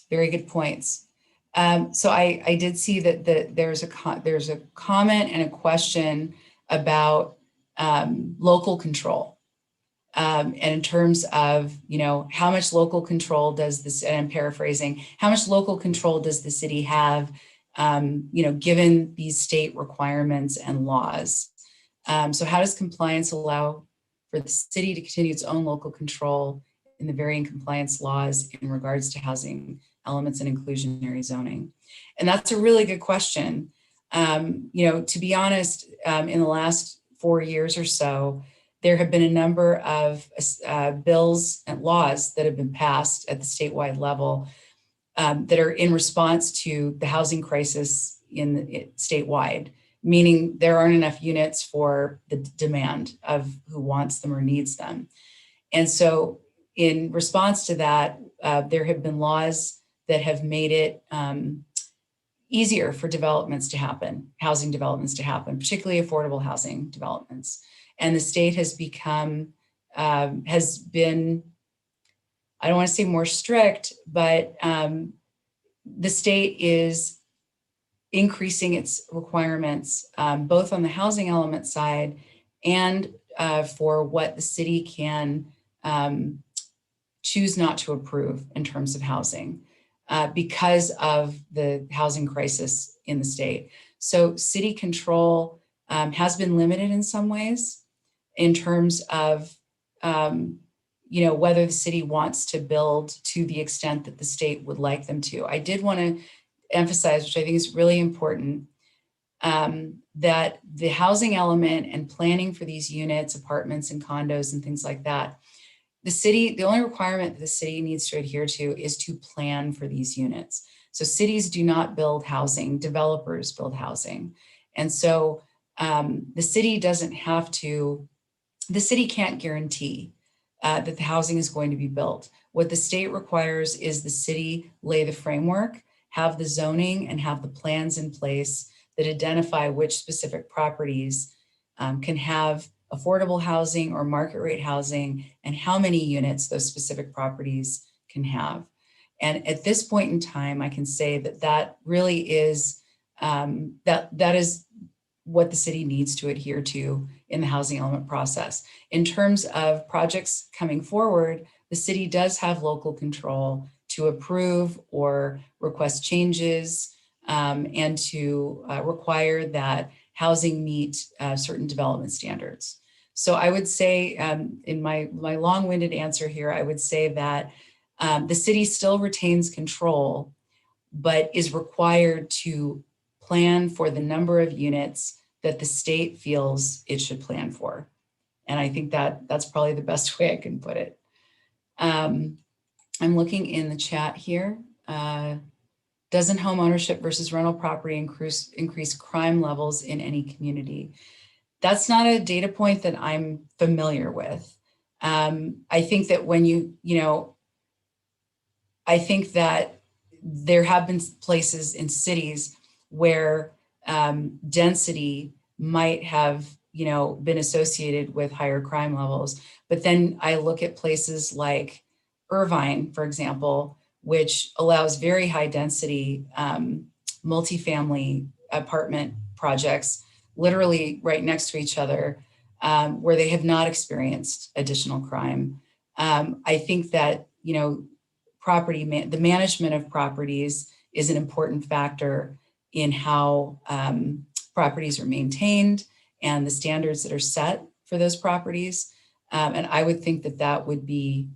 Very good points. So I did see that there's a comment and a question about local control. And in terms of, how much local control does this, and I'm paraphrasing, how much local control does the city have, given these state requirements and laws? So how does compliance allow for the city to continue its own local control in the varying compliance laws in regards to housing elements and inclusionary zoning? And that's a really good question. To be honest, in the last 4 years or so, there have been a number of bills and laws that have been passed at the statewide level that are in response to the housing crisis statewide, meaning there aren't enough units for the demand of who wants them or needs them. And so in response to that, there have been laws that have made it easier for developments to happen, housing developments to happen, particularly affordable housing developments. And the state has been, I don't want to say more strict, but the state is increasing its requirements, both on the housing element side and for what the city can choose not to approve in terms of housing because of the housing crisis in the state. So city control has been limited in some ways in terms of whether the city wants to build to the extent that the state would like them to. I did want to emphasize, which I think is really important, that the housing element and planning for these units, apartments and condos and things like that, the only requirement that the city needs to adhere to is to plan for these units. So cities do not build housing, developers build housing. And so the city can't guarantee that the housing is going to be built. What the state requires is the city lay the framework, have the zoning, and have the plans in place that identify which specific properties can have affordable housing or market rate housing and how many units those specific properties can have. And at this point in time, I can say that really is, that is what the city needs to adhere to in the housing element process. In terms of projects coming forward, the city does have local control to approve or request changes and to require that housing meet certain development standards. So I would say in my long-winded answer here, I would say that the city still retains control, but is required to plan for the number of units that the state feels it should plan for. And I think that's probably the best way I can put it. I'm looking in the chat here. Doesn't home ownership versus rental property increase crime levels in any community? That's not a data point that I'm familiar with. I think that I think that there have been places in cities where density might have been associated with higher crime levels. But then I look at places like Irvine, for example, which allows very high density multifamily apartment projects, literally right next to each other, where they have not experienced additional crime. I think that, the management of properties is an important factor in how properties are maintained and the standards that are set for those properties. And I would think that that would be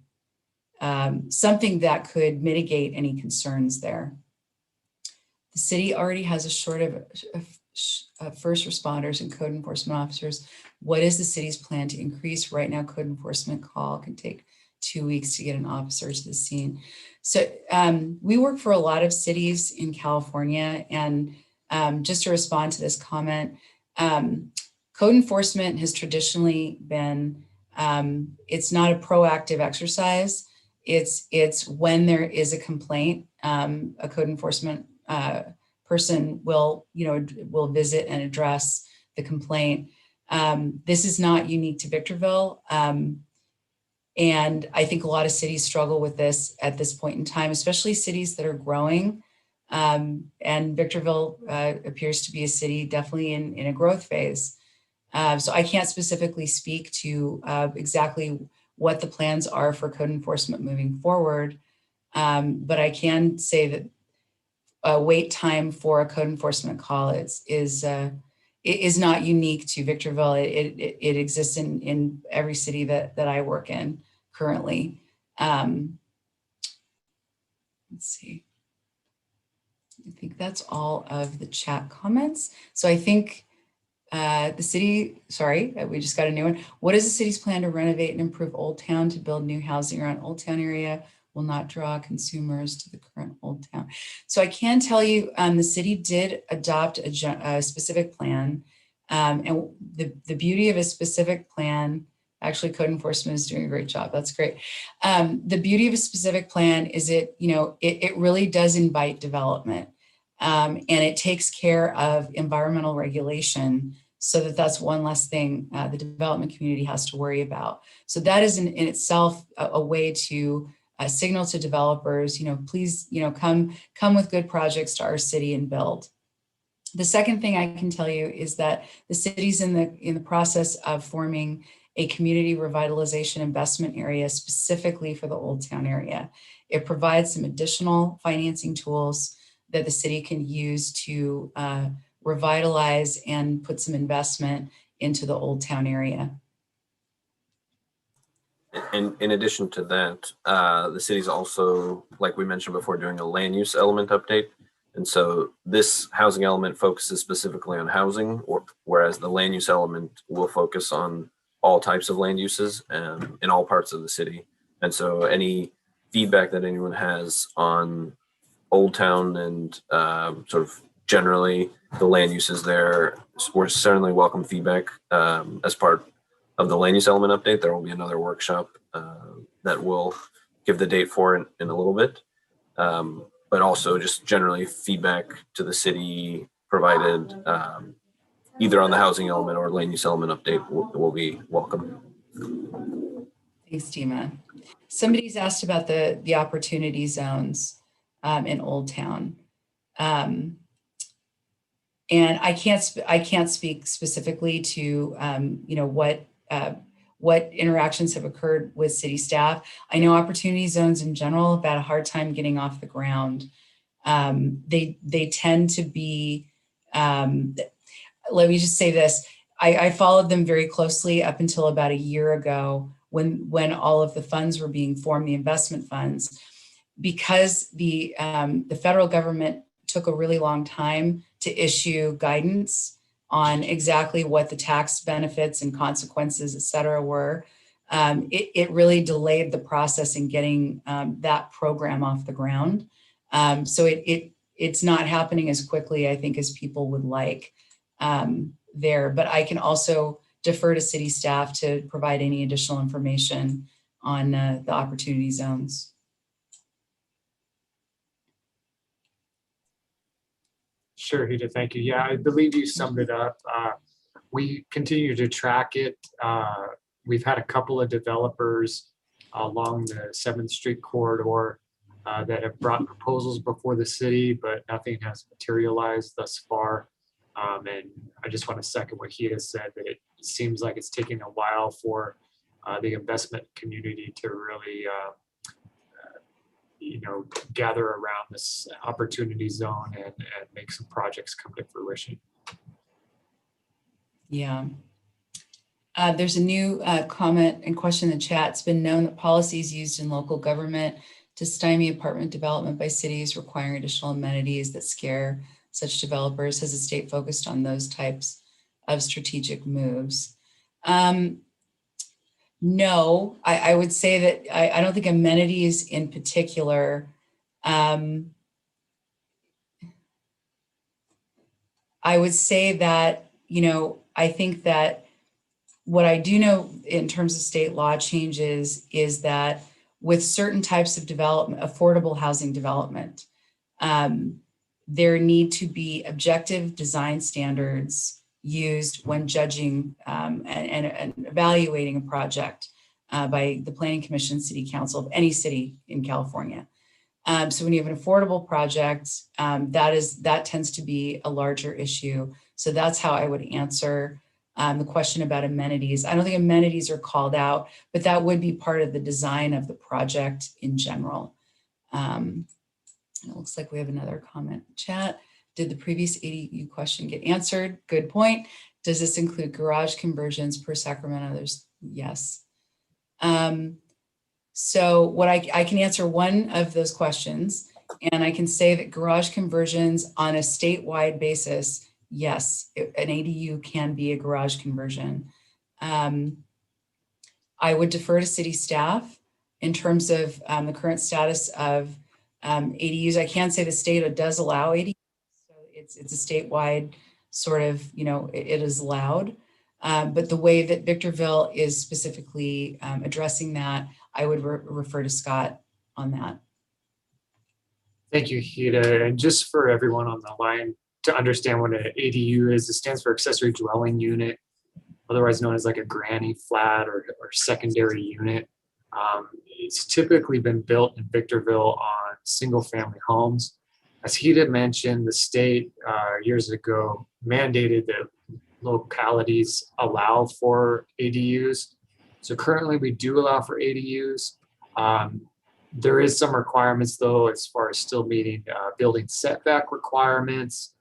something that could mitigate any concerns there. The city already has a shortage of first responders and code enforcement officers. What is the city's plan to increase? Right now, code enforcement call can take 2 weeks to get an officer to the scene. So we work for a lot of cities in California, and just to respond to this comment, code enforcement has traditionally been, it's not a proactive exercise. It's when there is a complaint, a code enforcement person will visit and address the complaint. This is not unique to Victorville. And I think a lot of cities struggle with this at this point in time, especially cities that are growing. And Victorville appears to be a city definitely in a growth phase. So I can't specifically speak to exactly what the plans are for code enforcement moving forward. But I can say that wait time for a code enforcement call is not unique to Victorville. It exists in every city that I work in currently. Let's see. I think that's all of the chat comments. So I think the city, sorry, we just got a new one. What is the city's plan to renovate and improve Old Town to build new housing around Old Town area? Will not draw consumers to the current Old Town. So I can tell you the city did adopt a specific plan. And the beauty of a specific plan, actually code enforcement is doing a great job. That's great. The beauty of a specific plan is it really does invite development. And it takes care of environmental regulation so that that's one less thing the development community has to worry about. So that is in itself a way to signal to developers, please, come with good projects to our city and build. The second thing I can tell you is that the city's in the process of forming a community revitalization investment area specifically for the Old Town area. It provides some additional financing tools that the city can use to revitalize and put some investment into the Old Town area. And in addition to that, the city's also, like we mentioned before, doing a land use element update. And so this housing element focuses specifically on housing, whereas the land use element will focus on all types of land uses in all parts of the city. And so any feedback that anyone has on Old Town and sort of generally the land uses there, we're certainly welcome feedback as part of the land use element update. There will be another workshop that we'll give the date for in a little bit. But also just generally feedback to the city provided either on the housing element or land use element update will be welcome. Thanks, Dima. Somebody's asked about the opportunity zones in Old Town. And I can't speak specifically to what interactions have occurred with city staff. I know opportunity zones in general have had a hard time getting off the ground. They tend to be, let me just say this, I followed them very closely up until about a year ago when all of the funds were being formed, the investment funds, because the federal government took a really long time to issue guidance on exactly what the tax benefits and consequences, et cetera, were. It really delayed the process in getting that program off the ground. So it's not happening as quickly, I think, as people would like there. But I can also defer to city staff to provide any additional information on the opportunity zones. Sure, Hita, thank you. Yeah, I believe you summed it up. We continue to track it. We've had a couple of developers along the 7th Street corridor that have brought proposals before the city, but nothing has materialized thus far. And I just want to second what he has said, that it seems like it's taking a while for the investment community to really, gather around this opportunity zone and make some projects come to fruition. Yeah. There's a new comment and question in the chat. It's been known that policies used in local government to stymie apartment development by cities requiring additional amenities that scare such developers. Has the state focused on those types of strategic moves? No, I would say that I don't think amenities in particular. I would say that, I think that what I do know in terms of state law changes is that with certain types of development, affordable housing development, there need to be objective design standards used when judging and evaluating a project by the Planning Commission, City Council of any city in California. So when you have an affordable project, that tends to be a larger issue. So that's how I would answer the question about amenities. I don't think amenities are called out, but that would be part of the design of the project in general. It looks like we have another comment in chat. Did the previous ADU question get answered? Good point. Does this include garage conversions per Sacramento? There's yes. So what I can answer one of those questions, and I can say that garage conversions on a statewide basis, yes, an ADU can be a garage conversion. I would defer to city staff in terms of the current status of ADUs. I can say the state does allow ADUs, so it's a statewide sort of, it is allowed. But the way that Victorville is specifically addressing that, I would refer to Scott on that. Thank you, Hida. And just for everyone on the line to understand what an ADU is, it stands for accessory dwelling unit, otherwise known as like a granny flat or secondary unit. It's typically been built in Victorville on single family homes. As Hida mentioned, the state years ago mandated that localities allow for ADUs. So currently we do allow for ADUs. There is some requirements though, as far as still meeting building setback requirements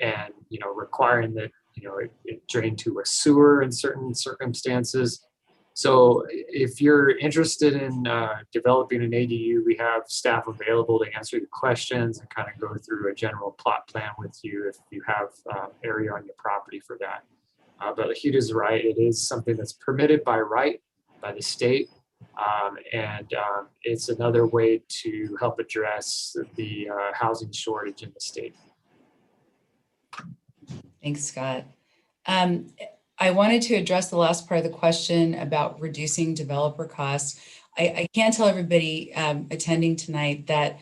and, requiring that, it drain to a sewer in certain circumstances. So if you're interested in developing an ADU, we have staff available to answer your questions and kind of go through a general plot plan with you if you have area on your property for that. But Hida's right, it is something that's permitted by right by the state. And it's another way to help address the housing shortage in the state. Thanks, Scott. I wanted to address the last part of the question about reducing developer costs. I can tell everybody attending tonight that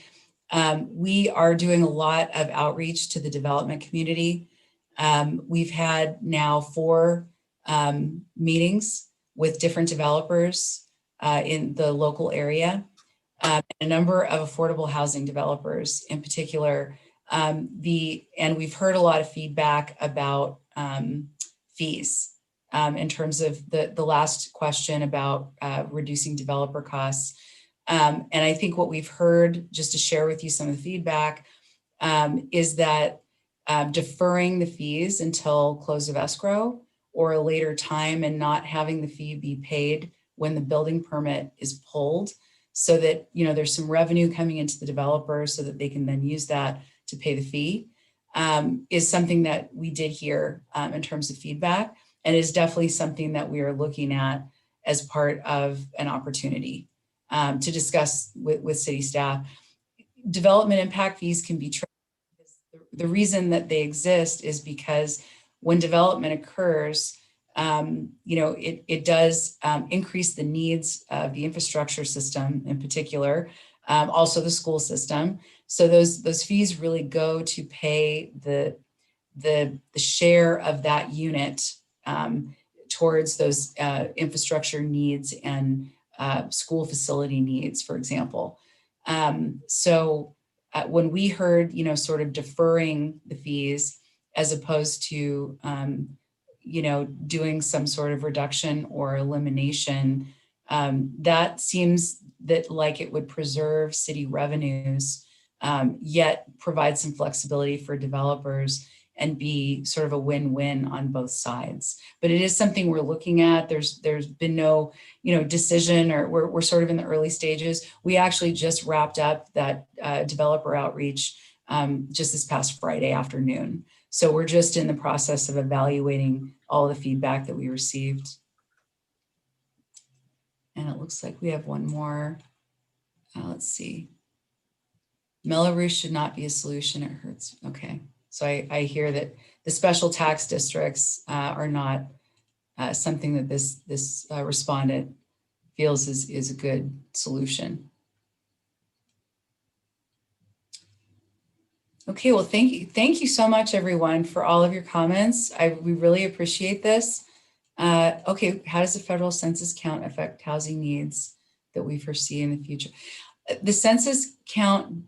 we are doing a lot of outreach to the development community. We've had now 4 meetings with different developers in the local area, a number of affordable housing developers in particular. And we've heard a lot of feedback about fees in terms of the last question about reducing developer costs. And I think what we've heard, just to share with you some of the feedback, is that deferring the fees until close of escrow or a later time and not having the fee be paid when the building permit is pulled, so that there's some revenue coming into the developer so that they can then use that to pay the fee, is something that we did hear in terms of feedback, and is definitely something that we are looking at as part of an opportunity to discuss with city staff. Development impact fees can be tricky. The reason that they exist is because when development occurs, it does increase the needs of the infrastructure system in particular, also the school system. So those fees really go to pay the the share of that unit towards those infrastructure needs and school facility needs, for example. So when we heard, sort of deferring the fees as opposed to, doing some sort of reduction or elimination, that seems that like it would preserve city revenues, yet provide some flexibility for developers and be sort of a win-win on both sides. But it is something we're looking at. There's been no, decision, or we're sort of in the early stages. We actually just wrapped up that developer outreach just this past Friday afternoon. So we're just in the process of evaluating all the feedback that we received. And it looks like we have one more. Let's see. Mello-Roos should not be a solution. It hurts. Okay. So I hear that the special tax districts are not something that this respondent feels is a good solution. Okay, well, thank you so much, everyone, for all of your comments. We really appreciate this. Okay, how does the federal census count affect housing needs that we foresee in the future? The census count,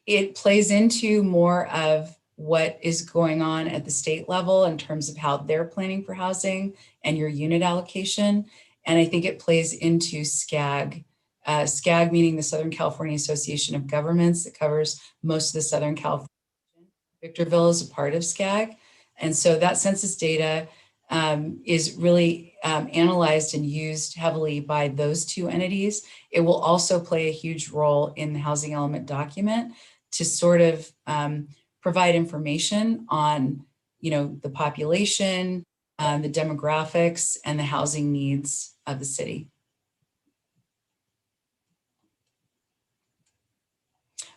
it plays into more of what is going on at the state level in terms of how they're planning for housing and your unit allocation. And I think it plays into SCAG. SCAG meaning the Southern California Association of Governments that covers most of the Southern California. Victorville is a part of SCAG. And so that census data is really analyzed and used heavily by those two entities. It will also play a huge role in the housing element document to sort of provide information on, the population, the demographics, and the housing needs of the city.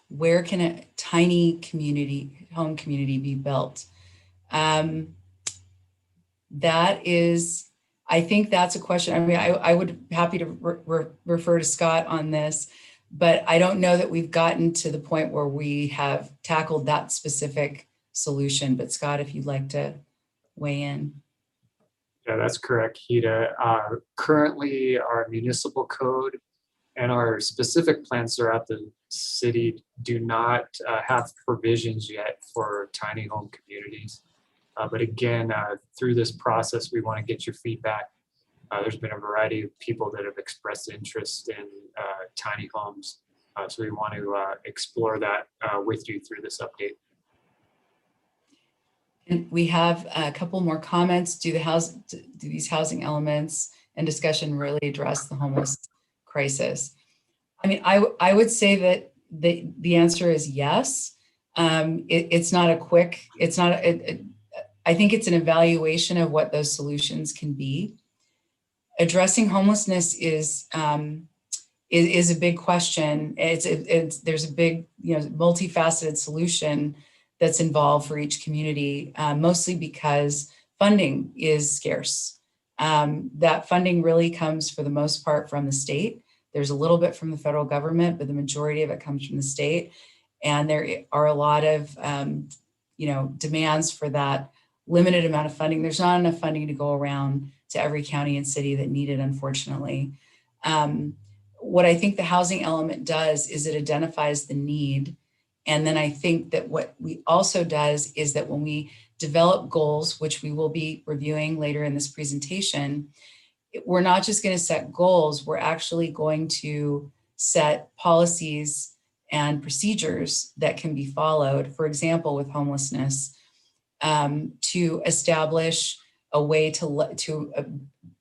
Where can a tiny home community be built? That is, I think that's a question. I mean, I would be happy to refer to Scott on this, but I don't know that we've gotten to the point where we have tackled that specific solution. But Scott, if you'd like to weigh in. Yeah, that's correct, Hida. Currently, our municipal code and our specific plans throughout the city do not have provisions yet for tiny home communities. But again, through this process, we want to get your feedback. There's been a variety of people that have expressed interest in tiny homes. So we want to explore that with you through this update. And we have a couple more comments. Do these housing elements and discussion really address the homeless crisis? I mean, I would say that the answer is yes. It's not a quick, it's not, I think it's an evaluation of what those solutions can be. Addressing homelessness is a big question. There's a big, multifaceted solution that's involved for each community, mostly because funding is scarce. That funding really comes for the most part from the state. There's a little bit from the federal government, but the majority of it comes from the state. And there are a lot of, demands for that limited amount of funding. There's not enough funding to go around to every county and city that need it, unfortunately. What I think the housing element does is it identifies the need. And then I think that what we also does is that when we develop goals, which we will be reviewing later in this presentation, we're not just going to set goals, we're actually going to set policies and procedures that can be followed. For example, with homelessness, to establish a way to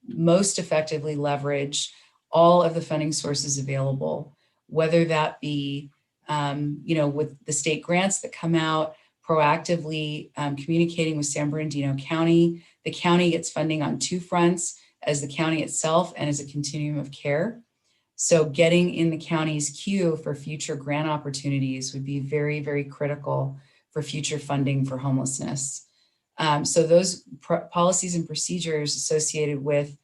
most effectively leverage all of the funding sources available, whether that be, with the state grants that come out, proactively communicating with San Bernardino County. The county gets funding on two fronts, as the county itself and as a continuum of care. So getting in the county's queue for future grant opportunities would be very, very critical for future funding for homelessness. So those policies and procedures associated with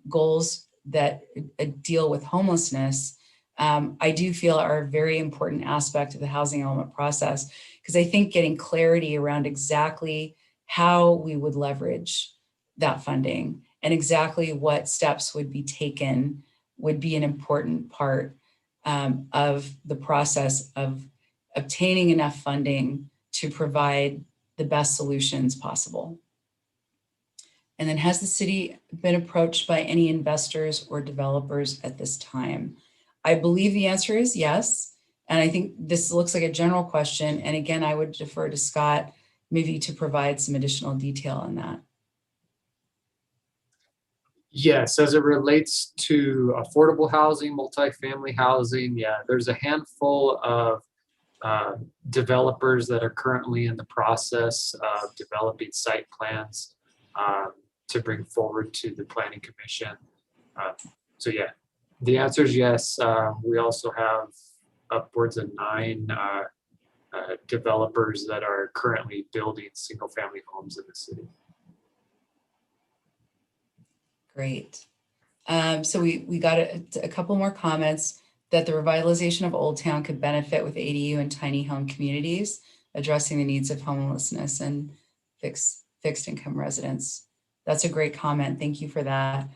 goals that deal with homelessness I do feel are a very important aspect of the housing element process, because I think getting clarity around exactly how we would leverage that funding and exactly what steps would be taken would be an important part of the process of obtaining enough funding to provide the best solutions possible. And then, has the city been approached by any investors or developers at this time? I believe the answer is yes. And I think this looks like a general question. And again, I would defer to Scott maybe to provide some additional detail on that. Yes, as it relates to affordable housing, multifamily housing, yeah, there's a handful of developers that are currently in the process of developing site plans to bring forward to the Planning Commission. So yeah, the answer is yes. We also have upwards of 9 developers that are currently building single-family homes in the city. Great. So we got a couple more comments that the revitalization of Old Town could benefit with ADU and tiny home communities, addressing the needs of homelessness and fixed income residents. That's a great comment. Thank you for that.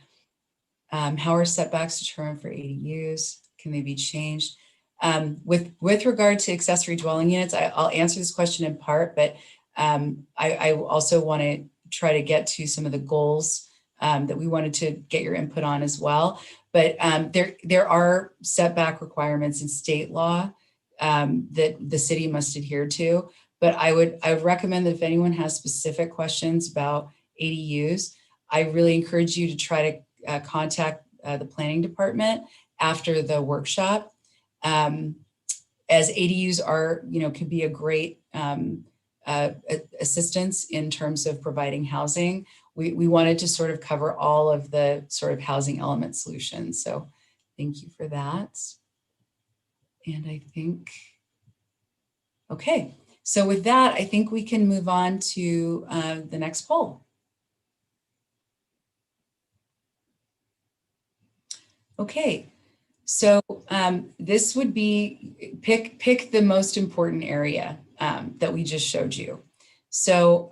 How are setbacks determined for ADUs? Can they be changed? With regard to accessory dwelling units, I'll answer this question in part, but I also want to try to get to some of the goals that we wanted to get your input on as well. But there are setback requirements in state law that the city must adhere to. But I would recommend that if anyone has specific questions about ADUs, I really encourage you to try to contact the planning department after the workshop. As ADUs are, can be a great assistance in terms of providing housing. We wanted to sort of cover all of the sort of housing element solutions. So thank you for that. And I think, okay. So with that, I think we can move on to the next poll. Okay, so this would be pick the most important area that we just showed you. So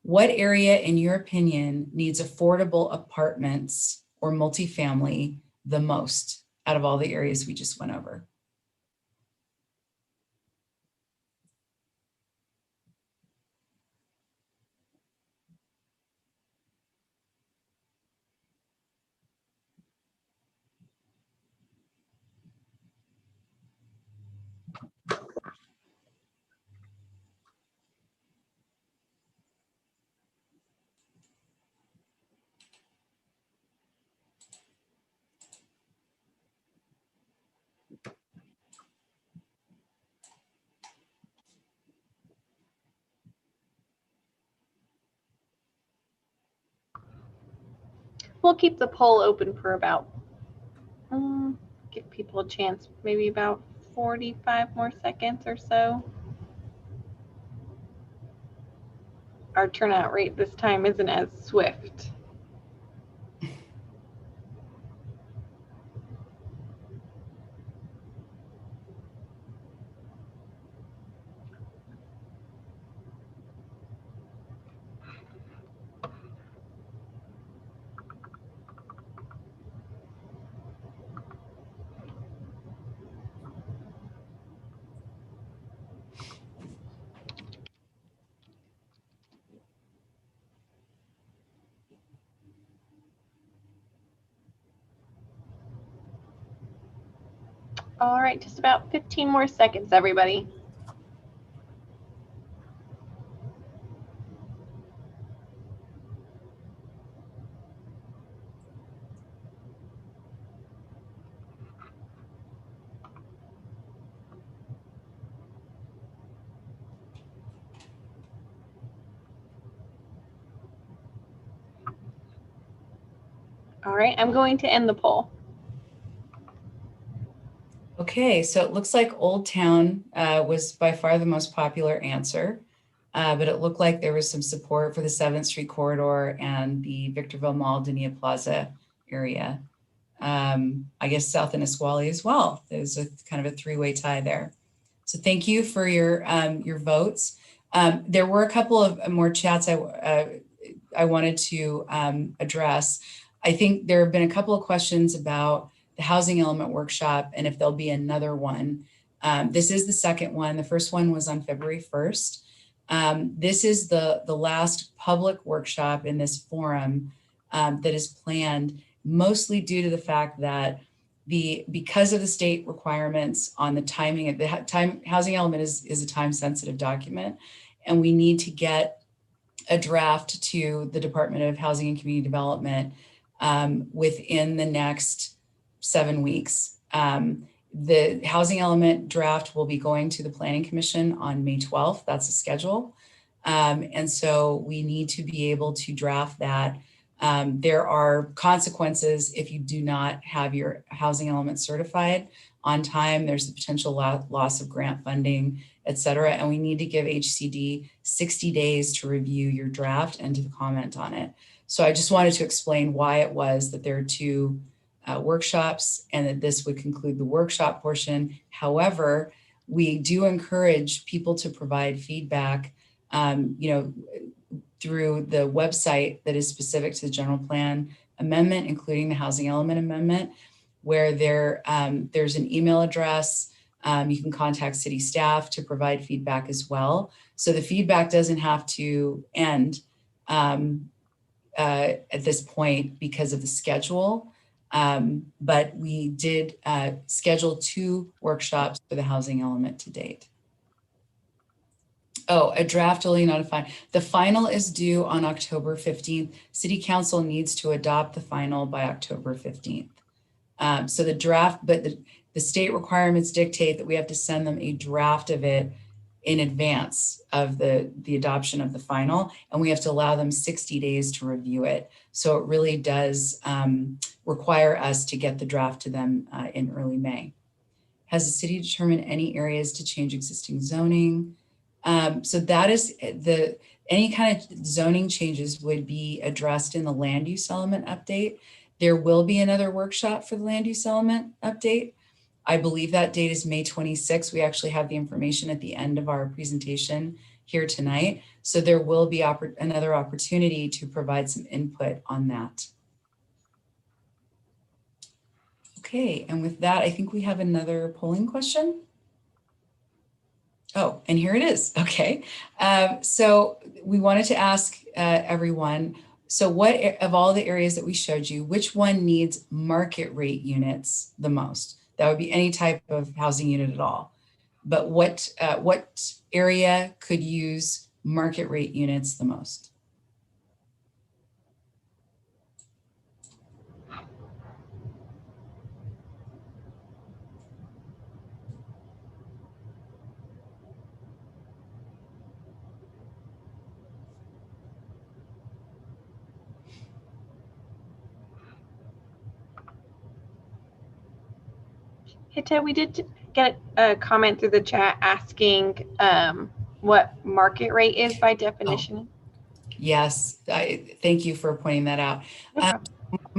what area, in your opinion, needs affordable apartments or multifamily the most out of all the areas we just went over? We'll keep the poll open for about, give people a chance, maybe about 45 more seconds or so. Our turnout rate this time isn't as swift. All right, just about 15 more seconds, everybody. All right, I'm going to end the poll. Okay, so it looks like Old Town was by far the most popular answer, but it looked like there was some support for the 7th Street corridor and the Victorville Mall, Dania Plaza area. I guess South and Nisqually as well. There's a kind of a three-way tie there. So thank you for your votes. There were a couple of more chats I wanted to address. I think there have been a couple of questions about the housing element workshop and if there'll be another one. This is the second one. The first one was on February 1st. This is the last public workshop in this forum that is planned, mostly due to the fact that because of the state requirements on the timing of the housing element is a time sensitive document, and we need to get a draft to the Department of Housing and Community Development within the next 7 weeks. The housing element draft will be going to the Planning Commission on May 12th. That's the schedule. And so we need to be able to draft that. There are consequences if you do not have your housing element certified on time. There's the potential loss of grant funding, et cetera. And we need to give HCD 60 days to review your draft and to comment on it. So I just wanted to explain why it was that there are two workshops and that this would conclude the workshop portion. However, we do encourage people to provide feedback, through the website that is specific to the general plan amendment, including the housing element amendment, where there's an email address. You can contact city staff to provide feedback as well. So the feedback doesn't have to end at this point because of the schedule. But we did schedule 2 workshops for the housing element to date. Oh, a draft only, not a final. The final is due on October 15th. City Council needs to adopt the final by October 15th. So the draft, but the state requirements dictate that we have to send them a draft of it in advance of the adoption of the final, and we have to allow them 60 days to review it. So it really does require us to get the draft to them in early May. Has the city determined any areas to change existing zoning? So that is any kind of zoning changes would be addressed in the land use element update. There will be another workshop for the land use element update. I believe that date is May 26th. We actually have the information at the end of our presentation here tonight. So there will be another opportunity to provide some input on that. Okay, and with that, I think we have another polling question. Oh, and here it is. Okay. So we wanted to ask everyone, so what of all the areas that we showed you, which one needs market rate units the most? That would be any type of housing unit at all. But what area could use market rate units the most? Hey, Ted, we did get a comment through the chat asking what market rate is by definition. Yes, thank you for pointing that out. No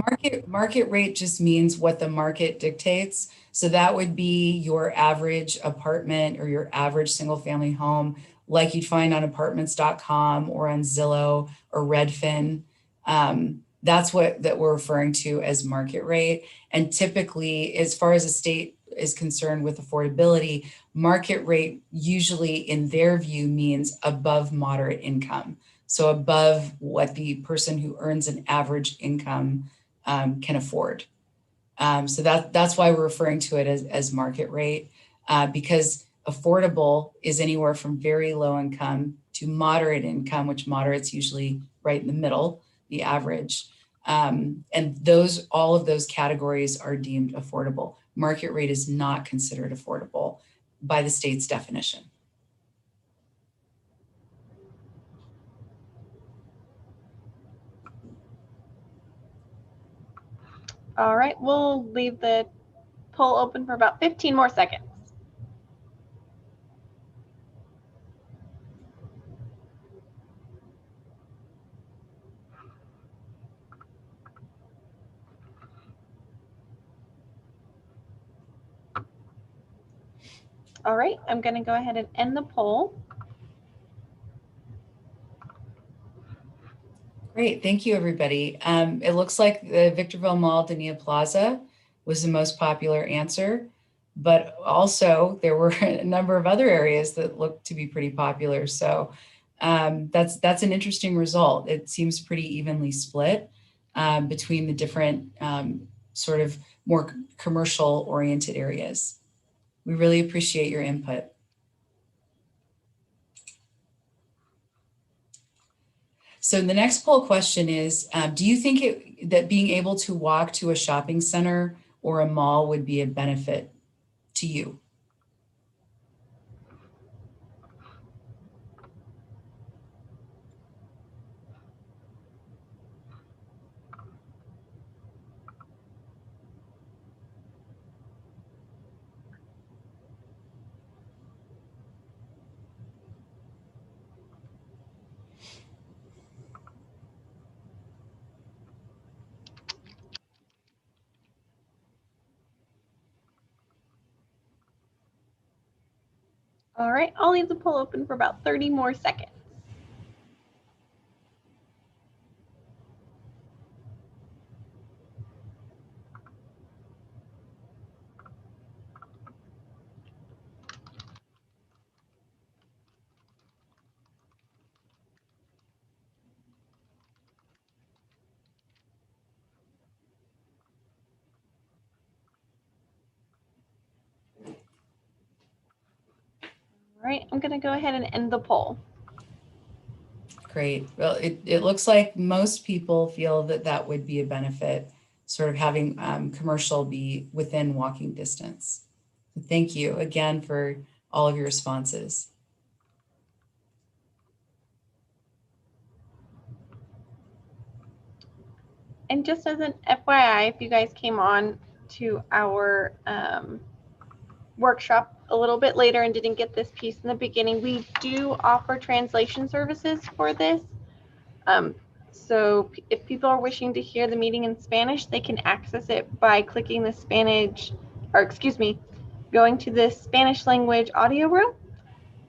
problem. Market rate just means what the market dictates. So that would be your average apartment or your average single family home, like you'd find on apartments.com or on Zillow or Redfin. That's that we're referring to as market rate. And typically, as far as the state is concerned with affordability, market rate usually in their view means above moderate income. So above what the person who earns an average income can afford. So that's why we're referring to it as market rate, because affordable is anywhere from very low income to moderate income, which moderate's usually right in the middle, the average. And all of those categories are deemed affordable. Market rate is not considered affordable by the state's definition. All right, we'll leave the poll open for about 15 more seconds. All right, I'm going to go ahead and end the poll. Great, thank you, everybody. It looks like the Victorville Mall Dania Plaza was the most popular answer, but also there were a number of other areas that looked to be pretty popular. So that's an interesting result. It seems pretty evenly split between the different sort of more commercial oriented areas. We really appreciate your input. So the next poll question is, do you think that being able to walk to a shopping center or a mall would be a benefit to you? All right, I'll leave the poll open for about 30 more seconds. All right, I'm going to go ahead and end the poll. Great. Well, it looks like most people feel that that would be a benefit, sort of having commercial be within walking distance. So thank you again for all of your responses. And just as an FYI, if you guys came on to our workshop a little bit later and didn't get this piece in the beginning, we do offer translation services for this. So if people are wishing to hear the meeting in Spanish, they can access it by clicking the Spanish, or excuse me, going to the Spanish language audio room.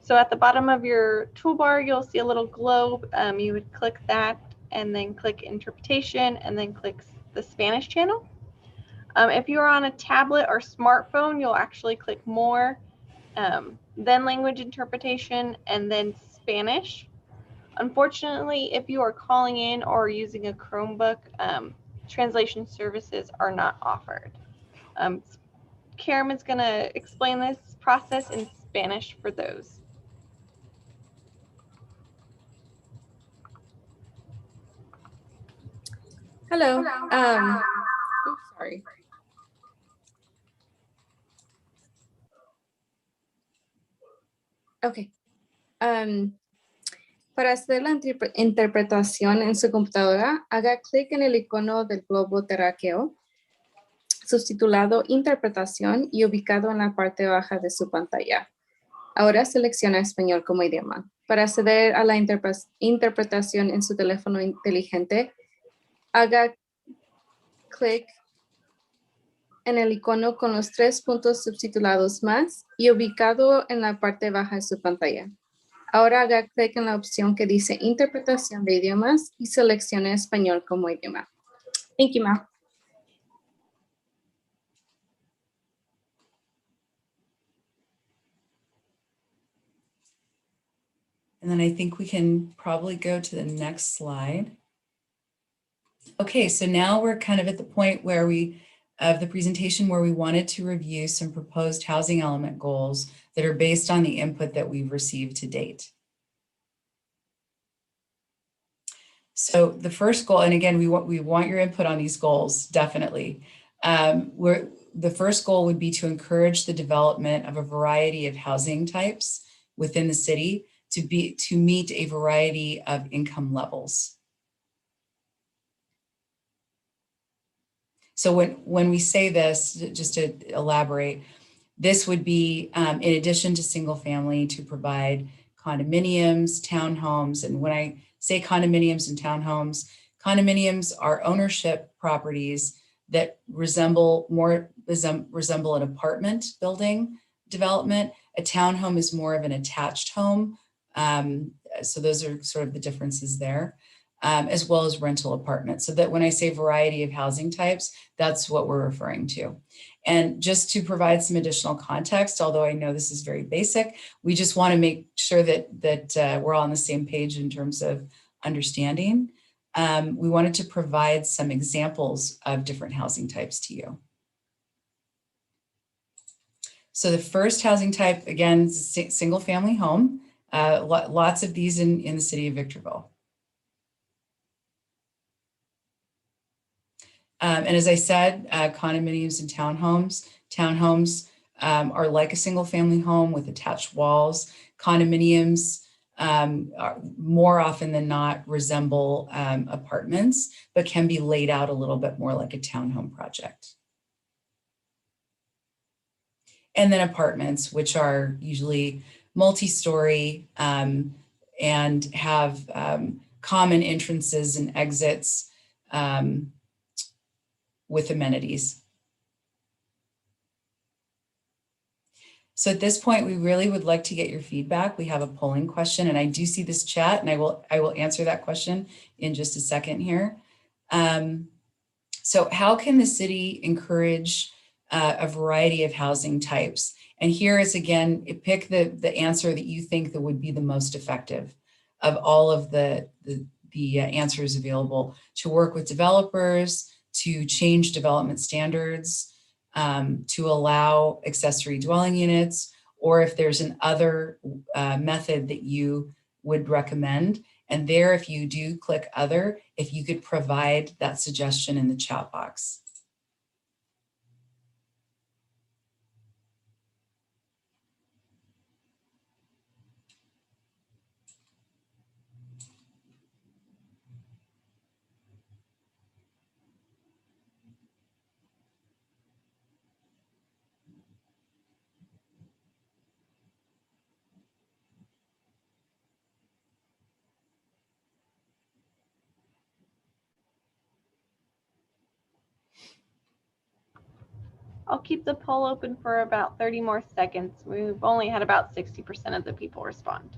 So at the bottom of your toolbar, you'll see a little globe. You would click that and then click interpretation and then click the Spanish channel. If you're on a tablet or smartphone, you'll actually click more, then language interpretation, and then Spanish. Unfortunately, if you are calling in or using a Chromebook, translation services are not offered. Karen is going to explain this process in Spanish for those. Hello. Oops, sorry. Ok. Para hacer la interpretación en su computadora, haga clic en el icono del globo terráqueo, subtitulado Interpretación y ubicado en la parte baja de su pantalla. Ahora selecciona Español como idioma. Para acceder a la interpretación en su teléfono inteligente, haga clic en el icono con los 3 puntos subtitulados más y ubicado en la parte baja de su pantalla. Ahora haga clic en la opción que dice Interpretación de idiomas y seleccione Español como idioma. Thank you, Ma. And then I think we can probably go to the next slide. Okay, so now we're kind of at the point where of the presentation where we wanted to review some proposed housing element goals that are based on the input that we've received to date. So the first goal, and again, we want your input on these goals, definitely. The first goal would be to encourage the development of a variety of housing types within the city to meet a variety of income levels. So when we say this, just to elaborate, this would be in addition to single family to provide condominiums, townhomes. And when I say condominiums and townhomes, condominiums are ownership properties that resemble an apartment building development A townhome is more of an attached home. So those are sort of the differences there, as well as rental apartments. So that when I say variety of housing types, that's what we're referring to. And just to provide some additional context, although I know this is very basic, we just want to make sure that we're all on the same page in terms of understanding. We wanted to provide some examples of different housing types to you. So the first housing type, again, is a single family home. Lots of these in the city of Victorville. And as I said, condominiums and townhomes. Townhomes are like a single family home with attached walls. Condominiums more often than not resemble apartments, but can be laid out a little bit more like a townhome project. And then apartments, which are usually multi-story and have common entrances and exits with amenities. So at this point, we really would like to get your feedback. We have a polling question, and I do see this chat, and I will answer that question in just a second here. So how can the city encourage a variety of housing types? And here is, again, pick the answer that you think that would be the most effective of all of the answers available: to work with developers, to change development standards, to allow accessory dwelling units, or if there's an other method that you would recommend. And there, if you do click other, if you could provide that suggestion in the chat box. I'll keep the poll open for about 30 more seconds. We've only had about 60% of the people respond.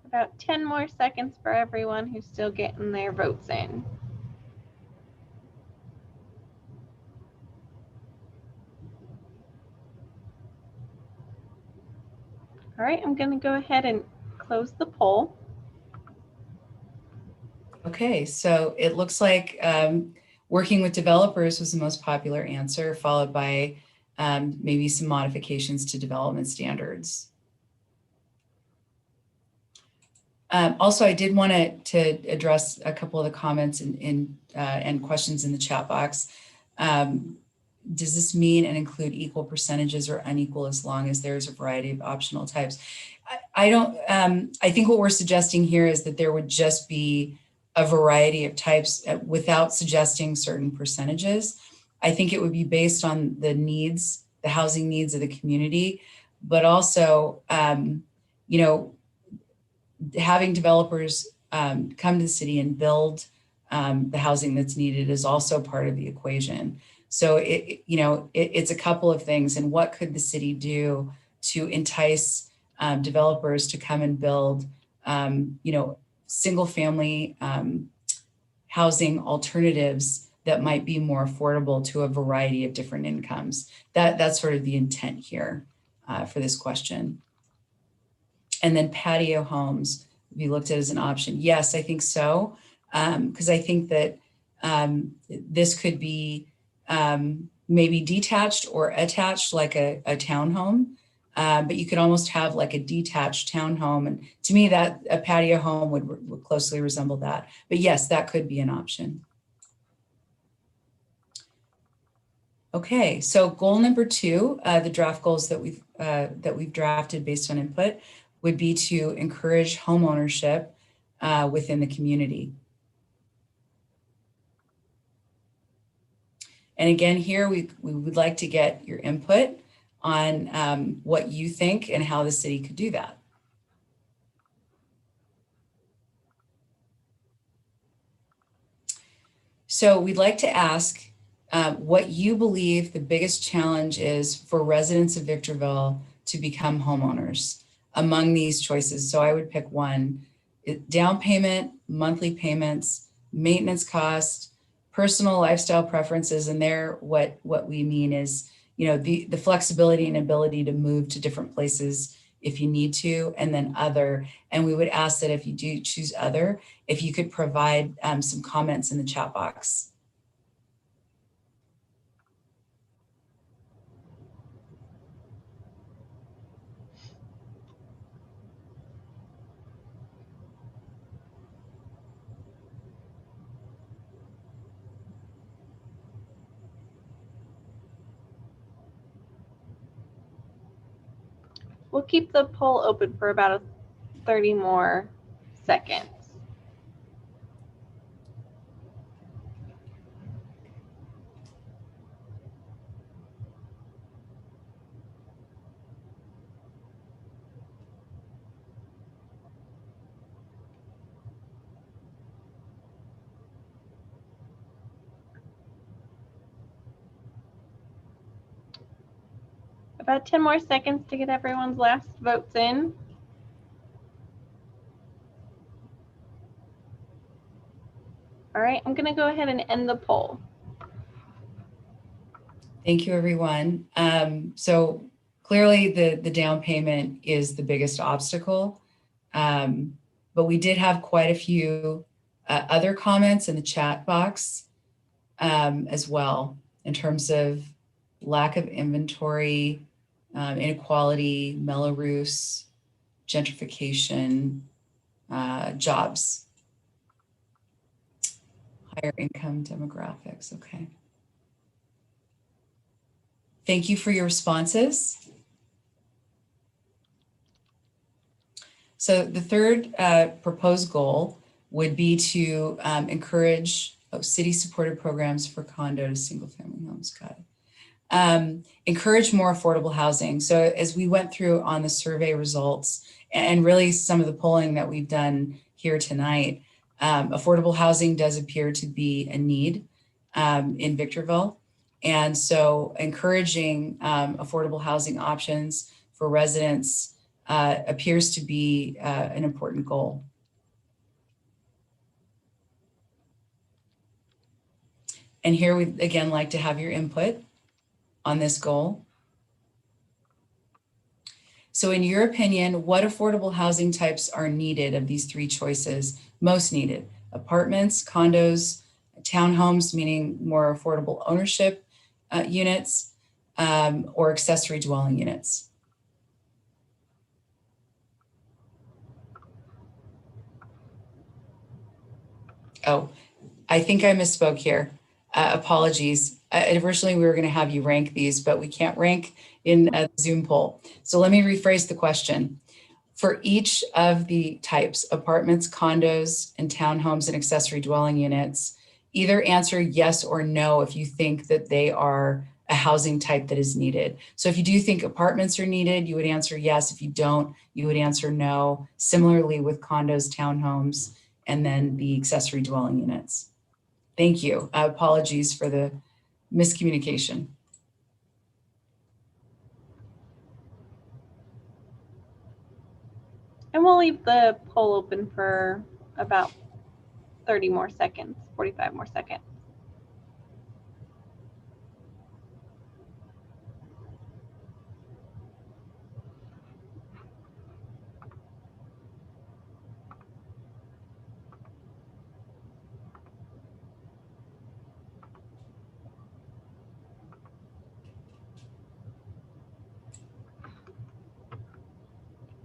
About 10 more seconds for everyone who's still getting their votes in. All right, I'm going to go ahead and close the poll. Okay, so it looks like working with developers was the most popular answer, followed by maybe some modifications to development standards. Also, I did want to address a couple of the comments and questions in the chat box. Does this mean and include equal percentages or unequal as long as there's a variety of optional types? I think what we're suggesting here is that there would just be a variety of types without suggesting certain percentages. I think it would be based on the needs, the housing needs of the community, but also, you know, having developers come to the city and build the housing that's needed is also part of the equation. So it's a couple of things. And what could the city do to entice developers to come and build, single family housing alternatives that might be more affordable to a variety of different incomes? That's sort of the intent here for this question. And then patio homes be looked at as an option. Yes, I think so, because I think that this could be maybe detached or attached like a townhome, but you could almost have like a detached townhome. And to me, that a patio home would closely resemble that. But yes, that could be an option. Okay, so goal number 2, the draft goals that we've drafted based on input would be to encourage home ownership within the community. And again, here we would like to get your input on what you think and how the city could do that. So we'd like to ask what you believe the biggest challenge is for residents of Victorville to become homeowners among these choices. So I would pick one: down payment, monthly payments, maintenance cost, personal lifestyle preferences. And there, what we mean is, you know, the flexibility and ability to move to different places if you need to, and then other. And we would ask that if you do choose other, if you could provide some comments in the chat box. We'll keep the poll open for about 30 more seconds. About 10 more seconds to get everyone's last votes in. All right, I'm gonna go ahead and end the poll. Thank you, everyone. So clearly the down payment is the biggest obstacle, but we did have quite a few other comments in the chat box as well, in terms of lack of inventory, inequality, Mello-Roos, gentrification, jobs, higher income demographics. Okay. Thank you for your responses. So the third proposed goal would be to encourage city-supported programs for condo to single-family homes. Got it. Encourage more affordable housing. So as we went through on the survey results and really some of the polling that we've done here tonight, affordable housing does appear to be a need in Victorville. And so encouraging affordable housing options for residents appears to be an important goal. And here we'd again like to have your input on this goal. So in your opinion, what affordable housing types are needed of these three choices, most needed? Apartments, condos, townhomes, meaning more affordable ownership units, or accessory dwelling units? Oh, I think I misspoke here. Apologies. Originally, we were going to have you rank these, but we can't rank in a Zoom poll. So let me rephrase the question. For each of the types, apartments, condos, and townhomes and accessory dwelling units, either answer yes or no if you think that they are a housing type that is needed. So if you do think apartments are needed, you would answer yes. If you don't, you would answer no. Similarly with condos, townhomes, and then the accessory dwelling units. Thank you. Apologies for the miscommunication. And we'll leave the poll open for about 30 more seconds, 45 more seconds.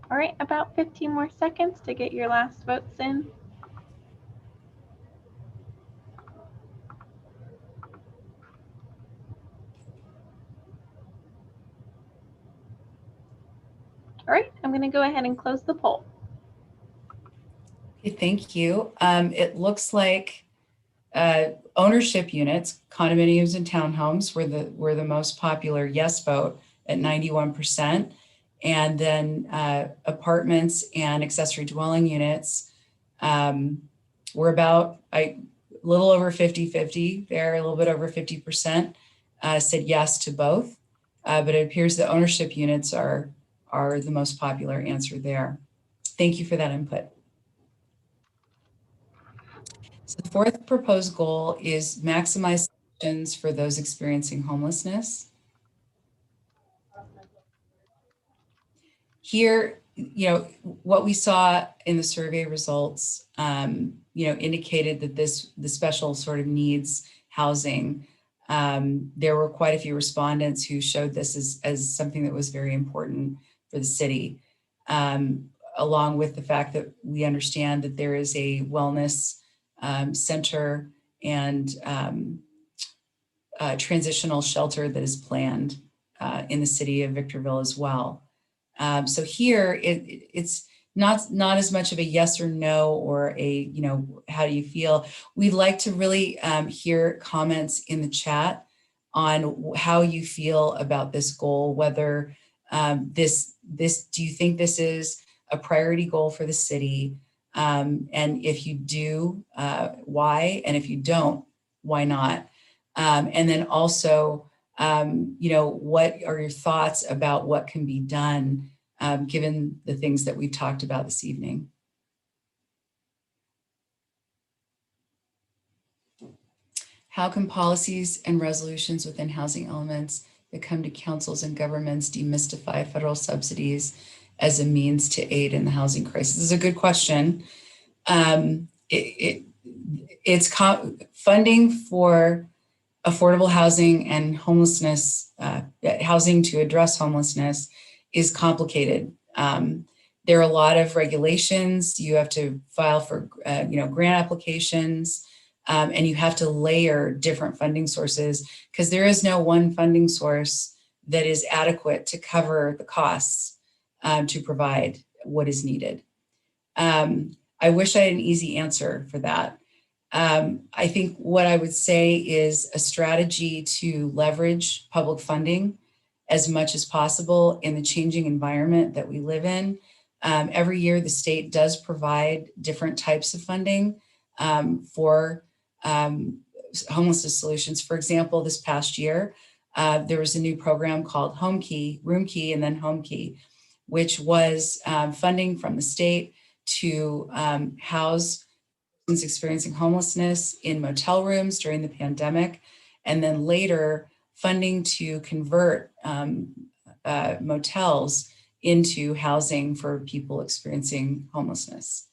All right, about 15 more seconds to get your last votes in. All right, I'm going to go ahead and close the poll. Okay, thank you. It looks like Ownership units, condominiums and townhomes were the most popular yes vote at 91%. And then apartments and accessory dwelling units were about a little over 50-50 there, a little bit over 50% said yes to both. But it appears that ownership units are the most popular answer there. Thank you for that input. So the fourth proposed goal is maximize solutions for those experiencing homelessness. Here, what we saw in the survey results, indicated that the special sort of needs housing. There were quite a few respondents who showed this as something that was very important for the city, along with the fact that we understand that there is a wellness center and transitional shelter that is planned in the city of Victorville as well. So here it's not as much of a yes or no or a, how do you feel? We'd like to really hear comments in the chat on how you feel about this goal, whether do you think this is a priority goal for the city? And if you do, why? And if you don't, why not? And then also, what are your thoughts about what can be done given the things that we've talked about this evening? How can policies and resolutions within housing elements that come to councils and governments demystify federal subsidies as a means to aid in the housing crisis? This is a good question. It's funding for affordable housing and homelessness, housing to address homelessness is complicated. There are a lot of regulations. You have to file for grant applications, and you have to layer different funding sources because there is no one funding source that is adequate to cover the costs to provide what is needed. I wish I had an easy answer for that. I think what I would say is a strategy to leverage public funding as much as possible in the changing environment that we live in. Every year, the state does provide different types of funding for homelessness solutions. For example, this past year, there was a new program called Home Key, Room Key, and then Home Key, which was funding from the state to house persons experiencing homelessness in motel rooms during the pandemic, and then later funding to convert motels into housing for people experiencing homelessness.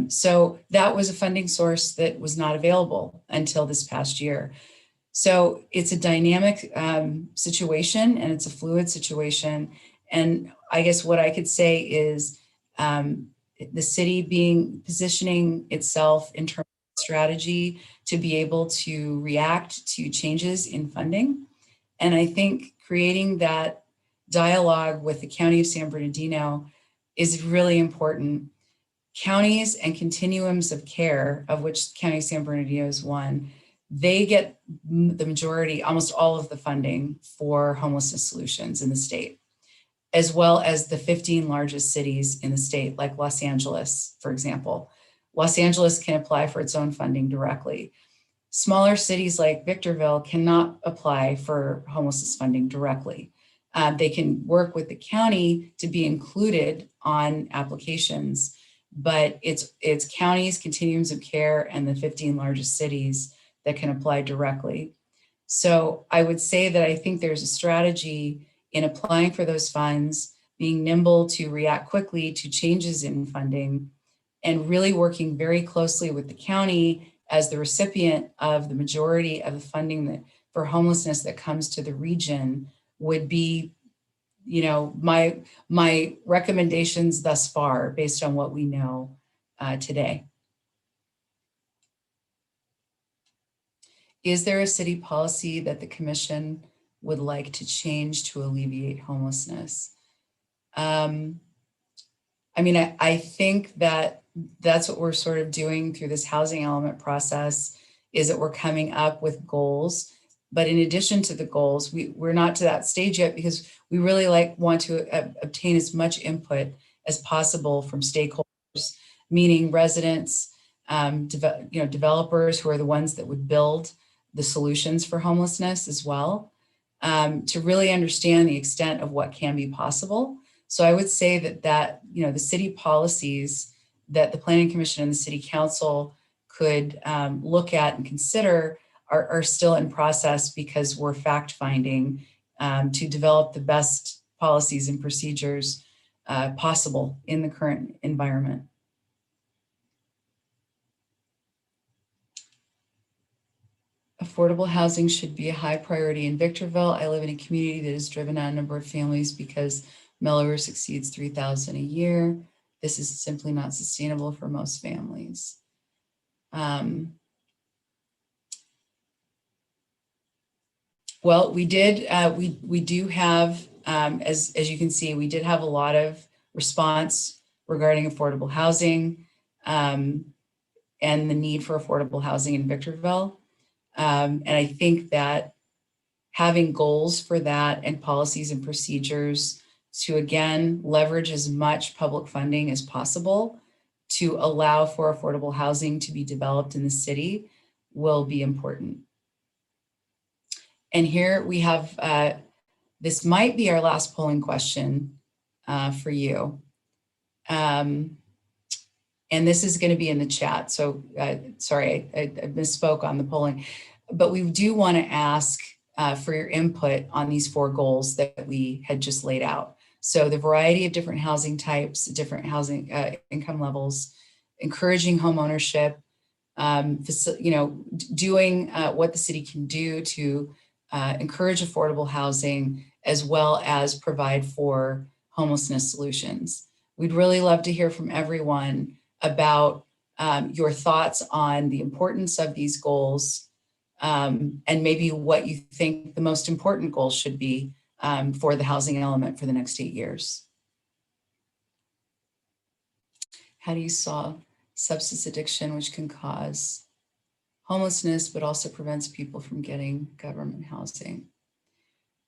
So that was a funding source that was not available until this past year. So it's a dynamic situation and it's a fluid situation. And I guess what I could say is the city positioning itself in terms of strategy to be able to react to changes in funding. And I think creating that dialogue with the County of San Bernardino is really important. Counties and continuums of care, of which County of San Bernardino is one, they get the majority, almost all of the funding for homelessness solutions in the state, as well as the 15 largest cities in the state, like Los Angeles, for example. Los Angeles can apply for its own funding directly. Smaller cities like Victorville cannot apply for homelessness funding directly. They can work with the county to be included on applications, but it's counties, continuums of care, and the 15 largest cities that can apply directly. So I would say that I think there's a strategy in applying for those funds, being nimble to react quickly to changes in funding, and really working very closely with the county as the recipient of the majority of the funding for homelessness that comes to the region would be, my recommendations thus far based on what we know today. Is there a city policy that the commission would like to change to alleviate homelessness? I think that that's what we're sort of doing through this housing element process, is that we're coming up with goals. But in addition to the goals, we're not to that stage yet because we really want to obtain as much input as possible from stakeholders, meaning residents, developers who are the ones that would build the solutions for homelessness as well, to really understand the extent of what can be possible. So I would say that the city policies that the Planning Commission and the City Council could look at and consider are still in process because we're fact finding to develop the best policies and procedures possible in the current environment. Affordable housing should be a high priority in Victorville. I live in a community that has driven out a number of families because Melrose exceeds 3,000 a year. This is simply not sustainable for most families. Well, we do have, as you can see, we did have a lot of response regarding affordable housing and the need for affordable housing in Victorville. And I think that having goals for that and policies and procedures to, again, leverage as much public funding as possible to allow for affordable housing to be developed in the city will be important. And here we have, this might be our last polling question for you. And this is going to be in the chat. So sorry, I misspoke on the polling, but we do want to ask for your input on these 4 goals that we had just laid out. So the variety of different housing types, different housing income levels, encouraging home ownership, doing what the city can do to encourage affordable housing, as well as provide for homelessness solutions. We'd really love to hear from everyone about your thoughts on the importance of these goals and maybe what you think the most important goals should be for the housing element for the next 8 years. How do you solve substance addiction, which can cause homelessness, but also prevents people from getting government housing?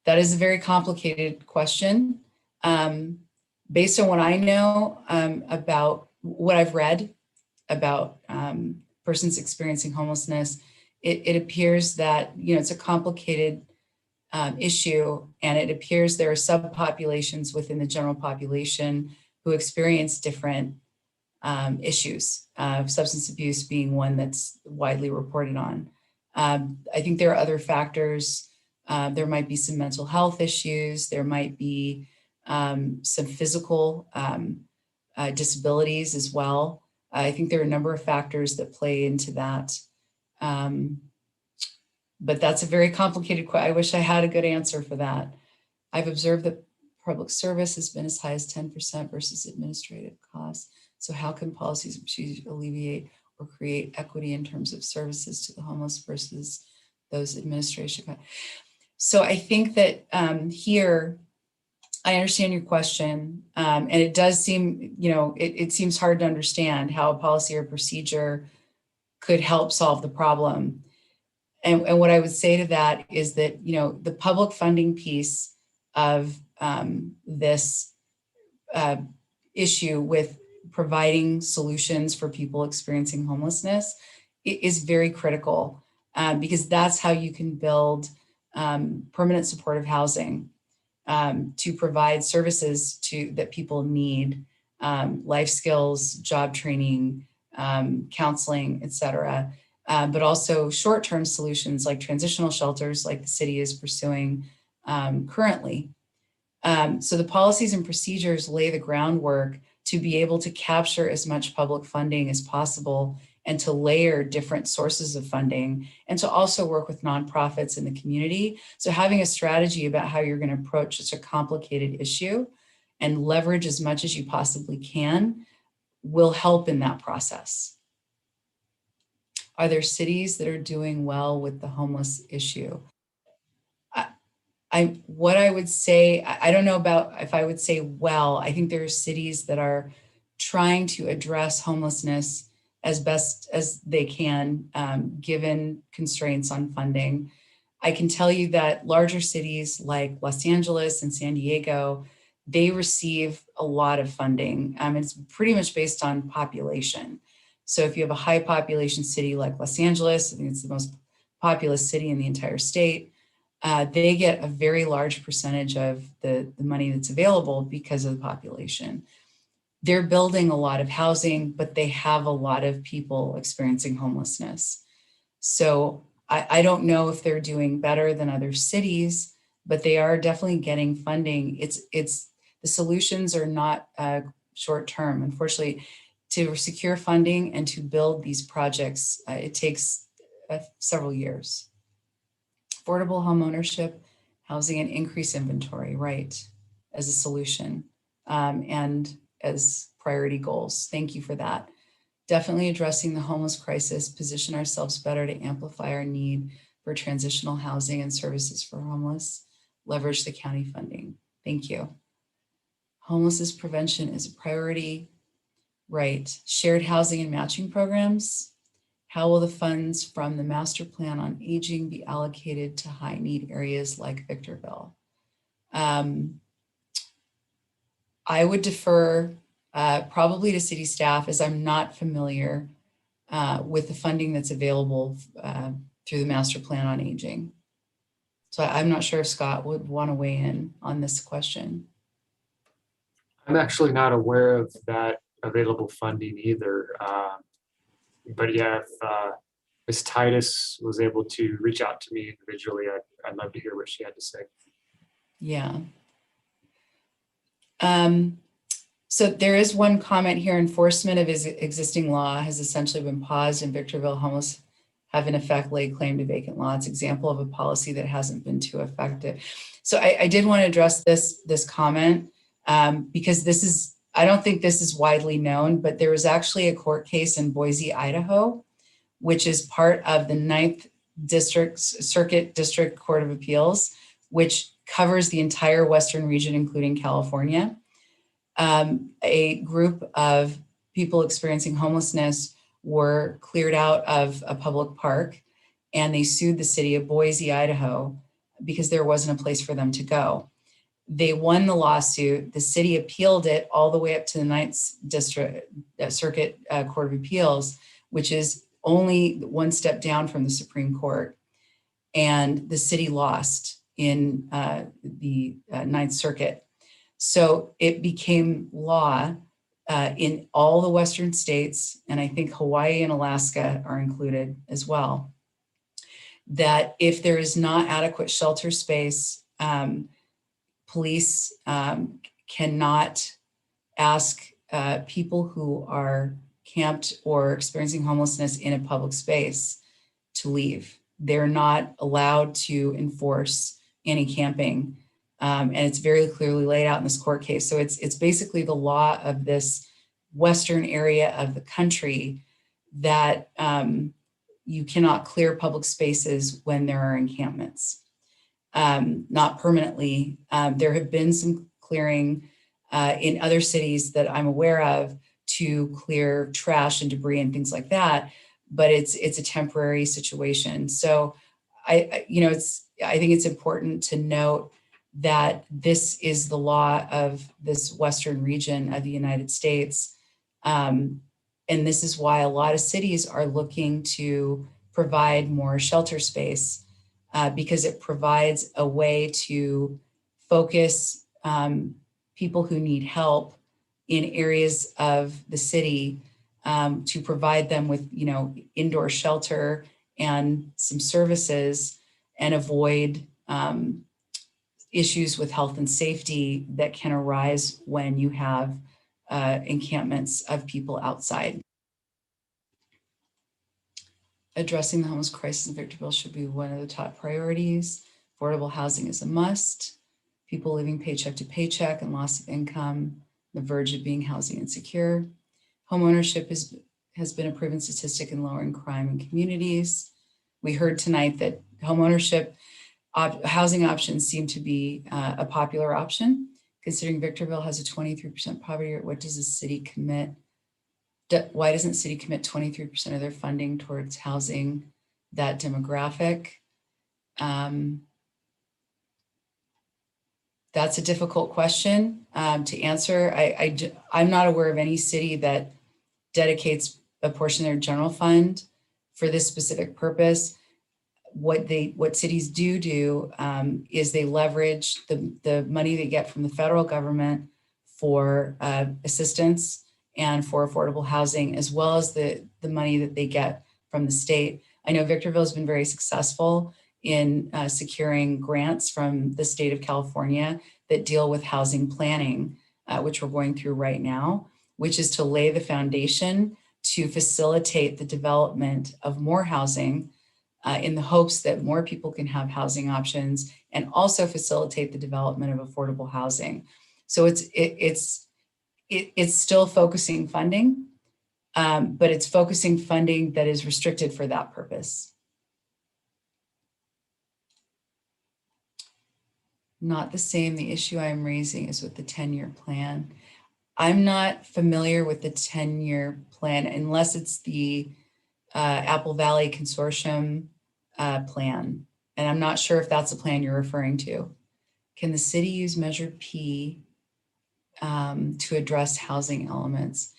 That is a very complicated question. Based on what I know about what I've read about persons experiencing homelessness, it appears that it's a complicated issue, and it appears there are subpopulations within the general population who experience different issues, substance abuse being one that's widely reported on. I think there are other factors. There might be some mental health issues. There might be some physical disabilities as well. I think there are a number of factors that play into that. But that's a very complicated question. I wish I had a good answer for that. I've observed that public service has been as high as 10% versus administrative costs. So how can policies and procedures alleviate or create equity in terms of services to the homeless versus those administration costs? So I think that here, I understand your question, and it does seem, it seems hard to understand how a policy or procedure could help solve the problem. And what I would say to that is that, the public funding piece of this issue with providing solutions for people experiencing homelessness is very critical because that's how you can build permanent supportive housing to provide services that people need, life skills, job training, counseling, et cetera. But also short-term solutions like transitional shelters like the city is pursuing currently. So the policies and procedures lay the groundwork to be able to capture as much public funding as possible and to layer different sources of funding and to also work with nonprofits in the community. So having a strategy about how you're going to approach such a complicated issue and leverage as much as you possibly can will help in that process. Are there cities that are doing well with the homeless issue? What I would say, I don't know about if I would say well, I think there are cities that are trying to address homelessness as best as they can, given constraints on funding. I can tell you that larger cities like Los Angeles and San Diego, they receive a lot of funding. It's pretty much based on population. So if you have a high population city like Los Angeles, I think it's the most populous city in the entire state, they get a very large percentage of the money that's available because of the population. They're building a lot of housing, but they have a lot of people experiencing homelessness. So I don't know if they're doing better than other cities, but they are definitely getting funding. The solutions are not short term. Unfortunately, to secure funding and to build these projects, it takes several years. Affordable home ownership, housing, and increased inventory, right, as a solution and as priority goals. Thank you for that. Definitely addressing the homeless crisis, position ourselves better to amplify our need for transitional housing and services for homeless, leverage the county funding. Thank you. Homelessness prevention is a priority, right? Shared housing and matching programs. How will the funds from the master plan on aging be allocated to high need areas like Victorville? I would defer probably to city staff, as I'm not familiar with the funding that's available through the master plan on aging. So I'm not sure if Scott would want to weigh in on this question. I'm actually not aware of that available funding either. But yeah, if Ms. Titus was able to reach out to me individually, I'd love to hear what she had to say. Yeah. So there is one comment here: enforcement of his existing law has essentially been paused in Victorville. Homeless have in effect laid claim to vacant lots, example of a policy that hasn't been too effective. So I did want to address this comment because this is, I don't think this is widely known, but there was actually a court case in Boise, Idaho, which is part of the 9th Circuit District Court of Appeals, which covers the entire Western region, including California. A group of people experiencing homelessness were cleared out of a public park, and they sued the city of Boise, Idaho, because there wasn't a place for them to go. They won the lawsuit. The city appealed it all the way up to the 9th Circuit Court of Appeals, which is only one step down from the Supreme Court. And the city lost in the 9th Circuit. So it became law in all the Western states, and I think Hawaii and Alaska are included as well, that if there is not adequate shelter space, police cannot ask people who are camped or experiencing homelessness in a public space to leave. They're not allowed to enforce any camping. And it's very clearly laid out in this court case. So it's basically the law of this Western area of the country that you cannot clear public spaces when there are encampments. Not permanently. There have been some clearing in other cities that I'm aware of to clear trash and debris and things like that, but it's a temporary situation. So I think it's important to note that this is the law of this Western region of the United States. And this is why a lot of cities are looking to provide more shelter space because it provides a way to focus people who need help in areas of the city to provide them with, indoor shelter and some services and avoid issues with health and safety that can arise when you have encampments of people outside. Addressing the homeless crisis in Victorville should be one of the top priorities. Affordable housing is a must. People living paycheck to paycheck and loss of income, the verge of being housing insecure. Homeownership has been a proven statistic in lowering crime in communities. We heard tonight that homeownership housing options seem to be a popular option. Considering Victorville has a 23% poverty rate, what does the city commit Why doesn't city commit 23% of their funding towards housing that demographic? That's a difficult question to answer. I'm not aware of any city that dedicates a portion of their general fund for this specific purpose. What cities do is they leverage the money they get from the federal government for assistance and for affordable housing, as well as the money that they get from the state. I know Victorville has been very successful in securing grants from the state of California that deal with housing planning, which we're going through right now, which is to lay the foundation to facilitate the development of more housing in the hopes that more people can have housing options and also facilitate the development of affordable housing. So it's still focusing funding, but it's focusing funding that is restricted for that purpose. Not the same. The issue I'm raising is with the 10-year plan. I'm not familiar with the 10-year plan unless it's the Apple Valley Consortium plan. And I'm not sure if that's the plan you're referring to. Can the city use Measure P to address housing elements?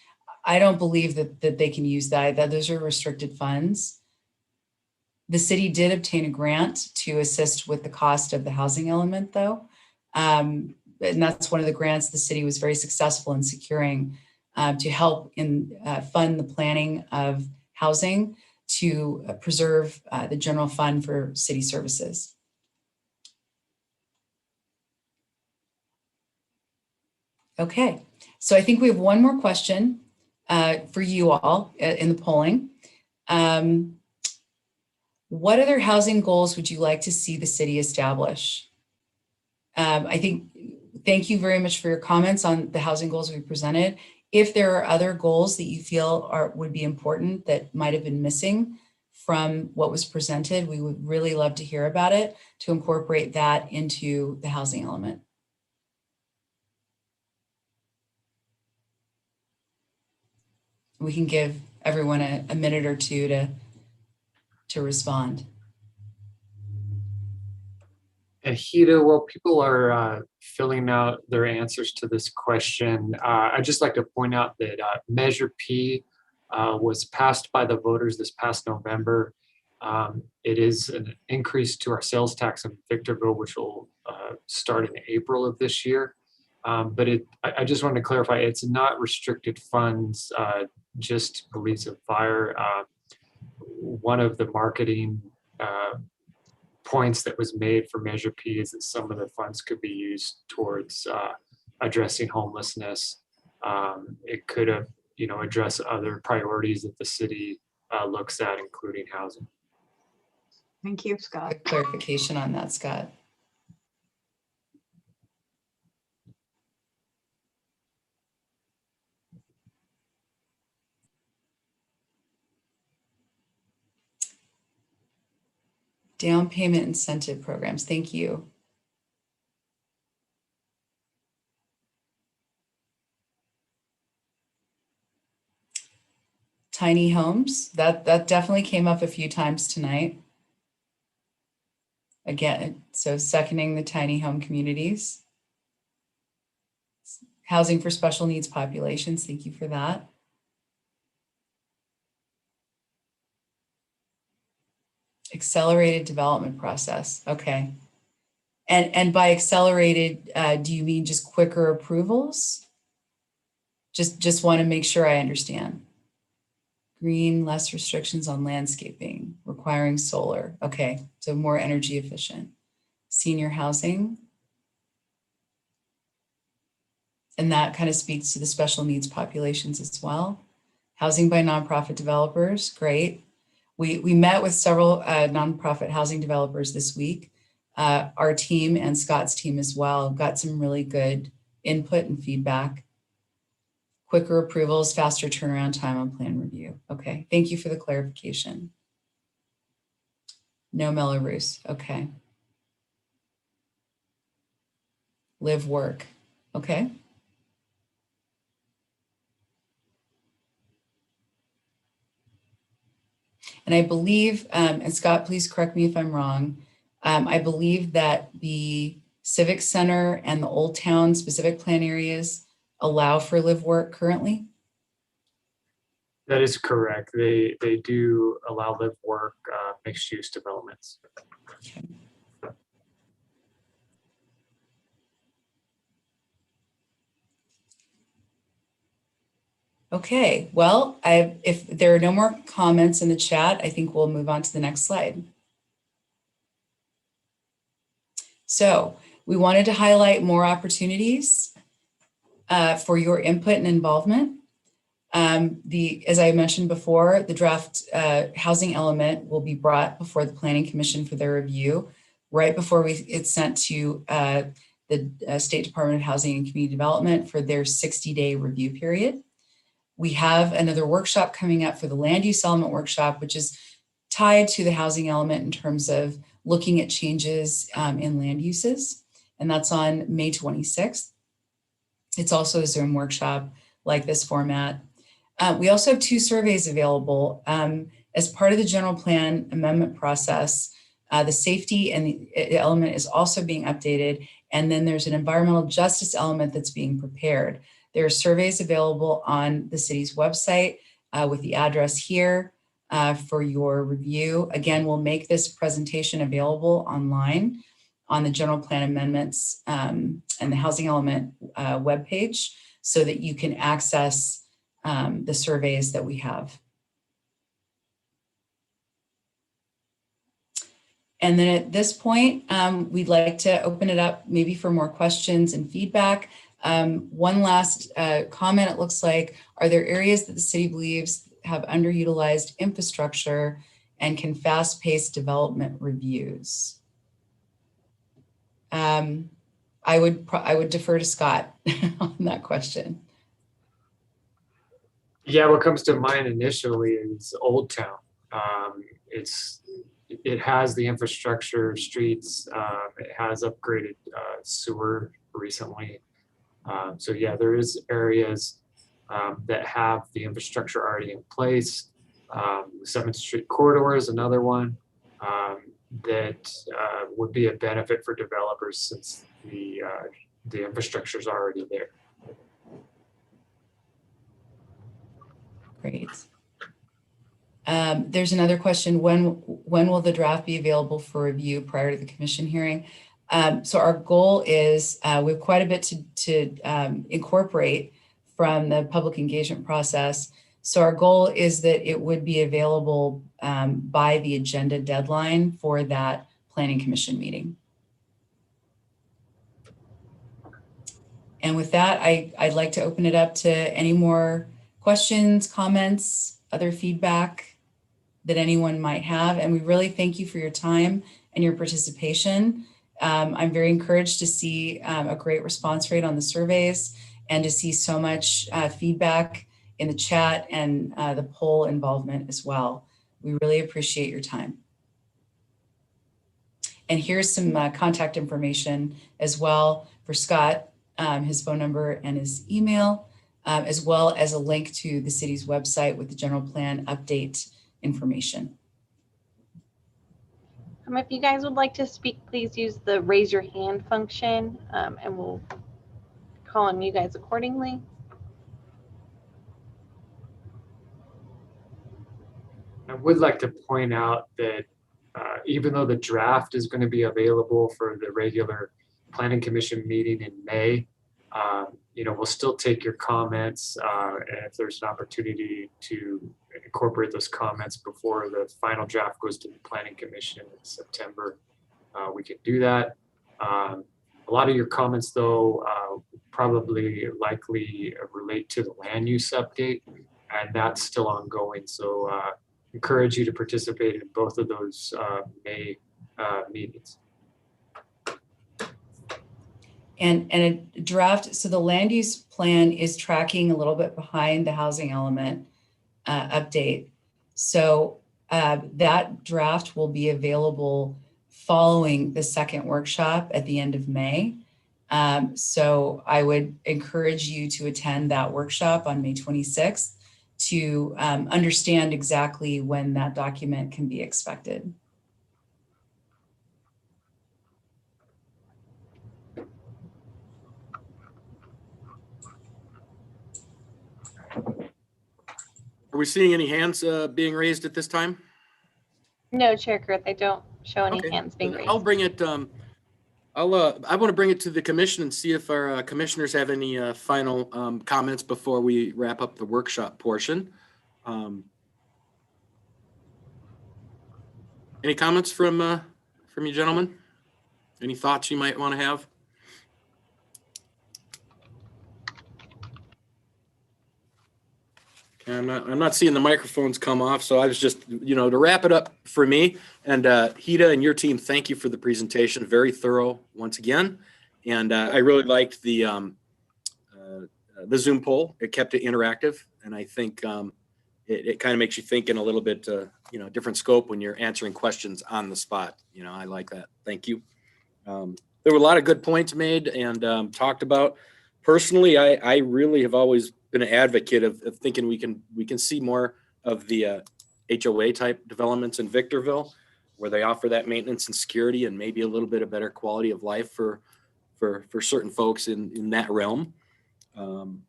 I don't believe that they can use that those are restricted funds. The city did obtain a grant to assist with the cost of the housing element though. And that's one of the grants the city was very successful in securing to help in fund the planning of housing to preserve the general fund for city services. Okay, so I think we have one more question for you all in the polling. What other housing goals would you like to see the city establish? Thank you very much for your comments on the housing goals we presented. If there are other goals that you feel would be important that might have been missing from what was presented, we would really love to hear about it to incorporate that into the housing element. We can give everyone a minute or two to respond. And Hida, while people are filling out their answers to this question, I'd just like to point out that Measure P was passed by the voters this past November. It is an increase to our sales tax in Victorville, which will start in April of this year. But I just wanted to clarify, it's not restricted funds, just police and fire. One of the marketing points that was made for Measure P is that some of the funds could be used towards addressing homelessness. It could have, address other priorities that the city looks at, including housing. Thank you, Scott. Quick clarification on that, Scott. Down payment incentive programs. Thank you. Tiny homes. That definitely came up a few times tonight. Again, so seconding the tiny home communities. Housing for special needs populations. Thank you for that. Accelerated development process. Okay. And by accelerated, do you mean just quicker approvals? Just want to make sure I understand. Green, less restrictions on landscaping, requiring solar. Okay, so more energy efficient. Senior housing. And that kind of speaks to the special needs populations as well. Housing by nonprofit developers, great. We met with several nonprofit housing developers this week. Our team and Scott's team as well got some really good input and feedback. Quicker approvals, faster turnaround time on plan review. Okay, thank you for the clarification. No Mello-Roos, okay. Live, work, okay. And I believe, and Scott, please correct me if I'm wrong, I believe that the Civic Center and the Old Town specific plan areas allow for live work currently? That is correct. They do allow live work, mixed use developments. Okay. Okay, well, if there are no more comments in the chat, I think we'll move on to the next slide. So we wanted to highlight more opportunities for your input and involvement. As I mentioned before, the draft housing element will be brought before the Planning Commission for their review right before it's sent to the State Department of Housing and Community Development for their 60-day review period. We have another workshop coming up for the land use element workshop, which is tied to the housing element in terms of looking at changes in land uses. And that's on May 26th. It's also a Zoom workshop like this format. We also have 2 surveys available. As part of the general plan amendment process, the safety and the element is also being updated. And then there's an environmental justice element that's being prepared. There are surveys available on the city's website with the address here for your review. Again, we'll make this presentation available online on the general plan amendments and the housing element webpage so that you can access the surveys that we have. And then at this point, we'd like to open it up maybe for more questions and feedback. One last comment, it looks like, are there areas that the city believes have underutilized infrastructure and can fast-paced development reviews? I would defer to Scott on that question. Yeah, what comes to mind initially is Old Town. It has the infrastructure, streets, it has upgraded sewer recently. So yeah, there is areas that have the infrastructure already in place. 7th Street corridor is another one that would be a benefit for developers since the infrastructure is already there. Great. There's another question. When will the draft be available for review prior to the commission hearing? So our goal is we have quite a bit to incorporate from the public engagement process. So our goal is that it would be available by the agenda deadline for that planning commission meeting. And with that, I'd like to open it up to any more questions, comments, other feedback that anyone might have. And we really thank you for your time and your participation. I'm very encouraged to see a great response rate on the surveys and to see so much feedback in the chat and the poll involvement as well. We really appreciate your time. And here's some contact information as well for Scott, his phone number and his email, as well as a link to the city's website with the general plan update information. If you guys would like to speak, please use the raise your hand function and we'll call on you guys accordingly. I would like to point out that even though the draft is going to be available for the regular planning commission meeting in May, we'll still take your comments, and if there's an opportunity to incorporate those comments before the final draft goes to the planning commission in September, we can do that. A lot of your comments, though, probably likely relate to the land use update, and that's still ongoing. So encourage you to participate in both of those May meetings. And a draft, so the land use plan is tracking a little bit behind the housing element update. So that draft will be available following the second workshop at the end of May. So I would encourage you to attend that workshop on May 26th to understand exactly when that document can be expected. Are we seeing any hands being raised at this time? No, Chair Kurth, I don't show any Okay. hands being I'll raised. bring it. I want to bring it to the commission and see if our commissioners have any final comments before we wrap up the workshop portion. Any comments from you gentlemen? Any thoughts you might want to have? Okay, I'm not seeing the microphones come off, so I was just, to wrap it up for me. And Hida and your team, thank you for the presentation. Very thorough once again. And I really liked the Zoom poll. It kept it interactive, and I think it kind of makes you think in a little bit, different scope when you're answering questions on the spot. I like that. Thank you. There were a lot of good points made and talked about. Personally, I really have always been an advocate of thinking we can see more of the HOA type developments in Victorville, where they offer that maintenance and security and maybe a little bit of better quality of life for certain folks in that realm.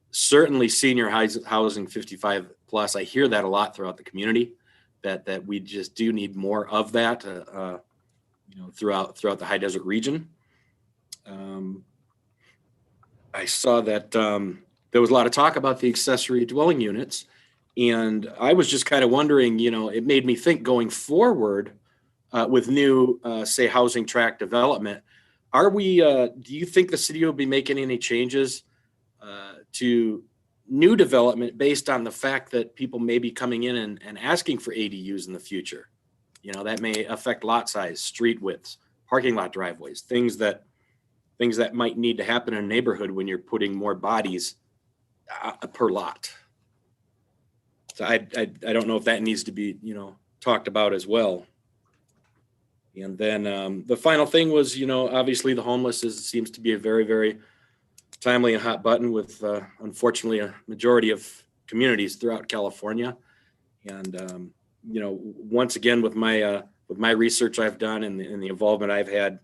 Certainly senior housing 55 plus. I hear that a lot throughout the community, that we just do need more of that, throughout the high desert region. I saw that there was a lot of talk about the accessory dwelling units, and I was just kind of wondering, it made me think going forward with new, say, housing tract development. Do you think the city will be making any changes to new development based on the fact that people may be coming in and asking for ADUs in the future? That may affect lot size, street widths, parking lot driveways, things that might need to happen in a neighborhood when you're putting more bodies per lot. So I don't know if that needs to be, talked about as well. And then the final thing was, obviously the homeless seems to be a very, very timely and hot button with, unfortunately, a majority of communities throughout California. And, once again, with my research I've done and the involvement I've had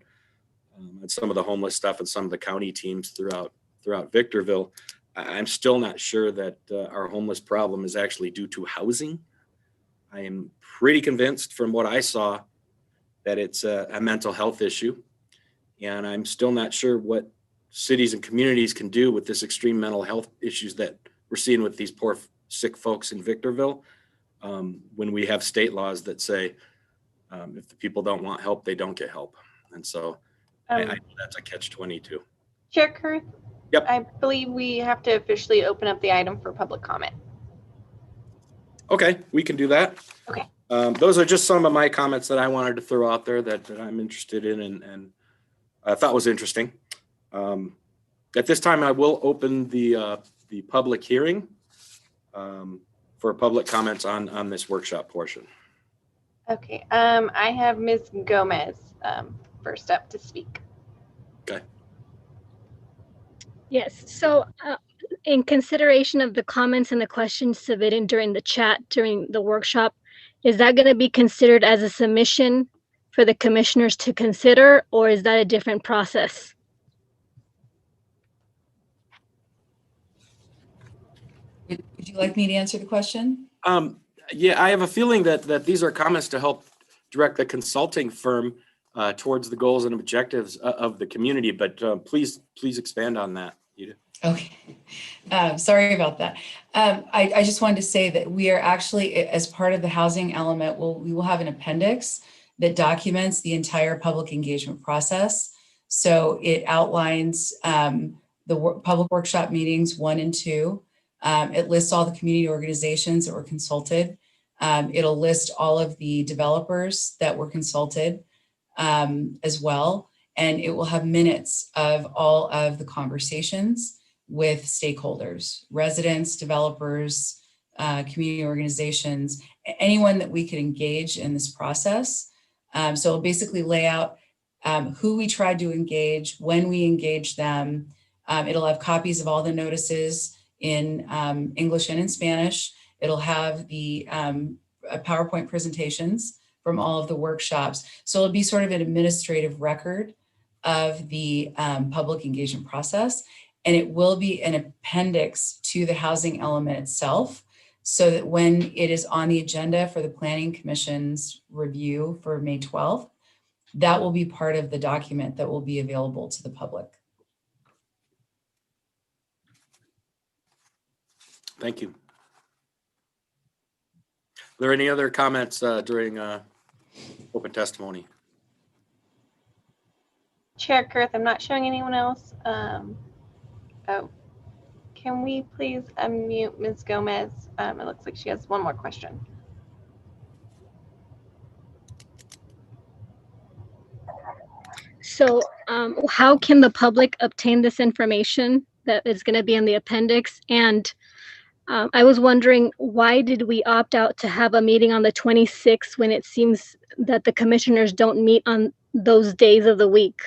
and some of the homeless stuff and some of the county teams throughout Victorville, I'm still not sure that our homeless problem is actually due to housing. I am pretty convinced from what I saw that it's a mental health issue. And I'm still not sure what cities and communities can do with this extreme mental health issues that we're seeing with these poor sick folks in Victorville, when we have state laws that say if the people don't want help, they don't get help. And so I know that's a catch-22. Chair Kurth? Yep. I believe we have to officially open up the item for public comment. Okay, we can do that. Okay. Those are just some of my comments that I wanted to throw out there that I'm interested in and I thought was interesting. At this time, I will open the public hearing for public comments on this workshop portion. Okay, I have Ms. Gomez first up to speak. Okay. Yes, so in consideration of the comments and the questions submitted during the chat during the workshop, is that going to be considered as a submission for the commissioners to consider, or is that a different process? Would you like me to answer the question? Yeah, I have a feeling that these are comments to help direct the consulting firm towards the goals and objectives of the community, but please expand on that, Edith. Okay, sorry about that. I just wanted to say that we are actually, as part of the housing element, we will have an appendix that documents the entire public engagement process. So it outlines the public workshop meetings 1 and 2. It lists all the community organizations that were consulted. It'll list all of the developers that were consulted as well. And it will have minutes of all of the conversations with stakeholders, residents, developers, community organizations, anyone that we could engage in this process. So it'll basically lay out who we tried to engage, when we engaged them. It'll have copies of all the notices in English and in Spanish. It'll have the PowerPoint presentations from all of the workshops. So it'll be sort of an administrative record of the public engagement process. And it will be an appendix to the housing element itself, so that when it is on the agenda for the Planning Commission's review for May 12th, that will be part of the document that will be available to the public. Thank you. Are there any other comments during open testimony? Chair Kurth, I'm not showing anyone else. Oh, can we please unmute Ms. Gomez? It looks like she has one more question. So how can the public obtain this information that is going to be in the appendix? And I was wondering, why did we opt out to have a meeting on the 26th when it seems that the commissioners don't meet on those days of the week?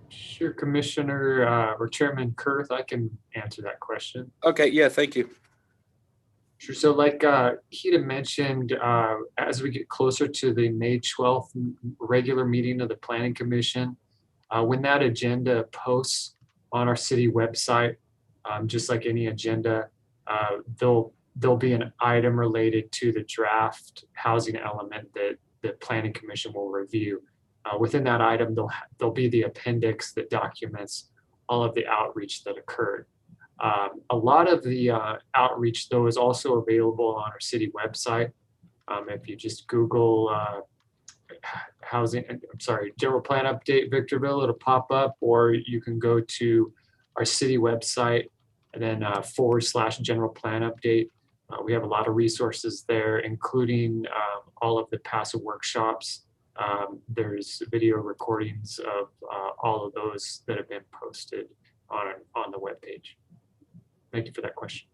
Sure, Commissioner or Chairman Kurth, I can answer that question. Okay, yeah, thank you. Sure. So like Keita mentioned, as we get closer to the May 12th regular meeting of the Planning Commission, when that agenda posts on our city website, just like any agenda, there'll be an item related to the draft housing element that the Planning Commission will review. Within that item, there'll be the appendix that documents all of the outreach that occurred. A lot of the outreach, though, is also available on our city website. If you just Google general plan update Victorville, it'll pop up, or you can go to our city website and then / general plan update. We have a lot of resources there, including all of the passive workshops. There's video recordings of all of those that have been posted on the webpage. Thank you for that question.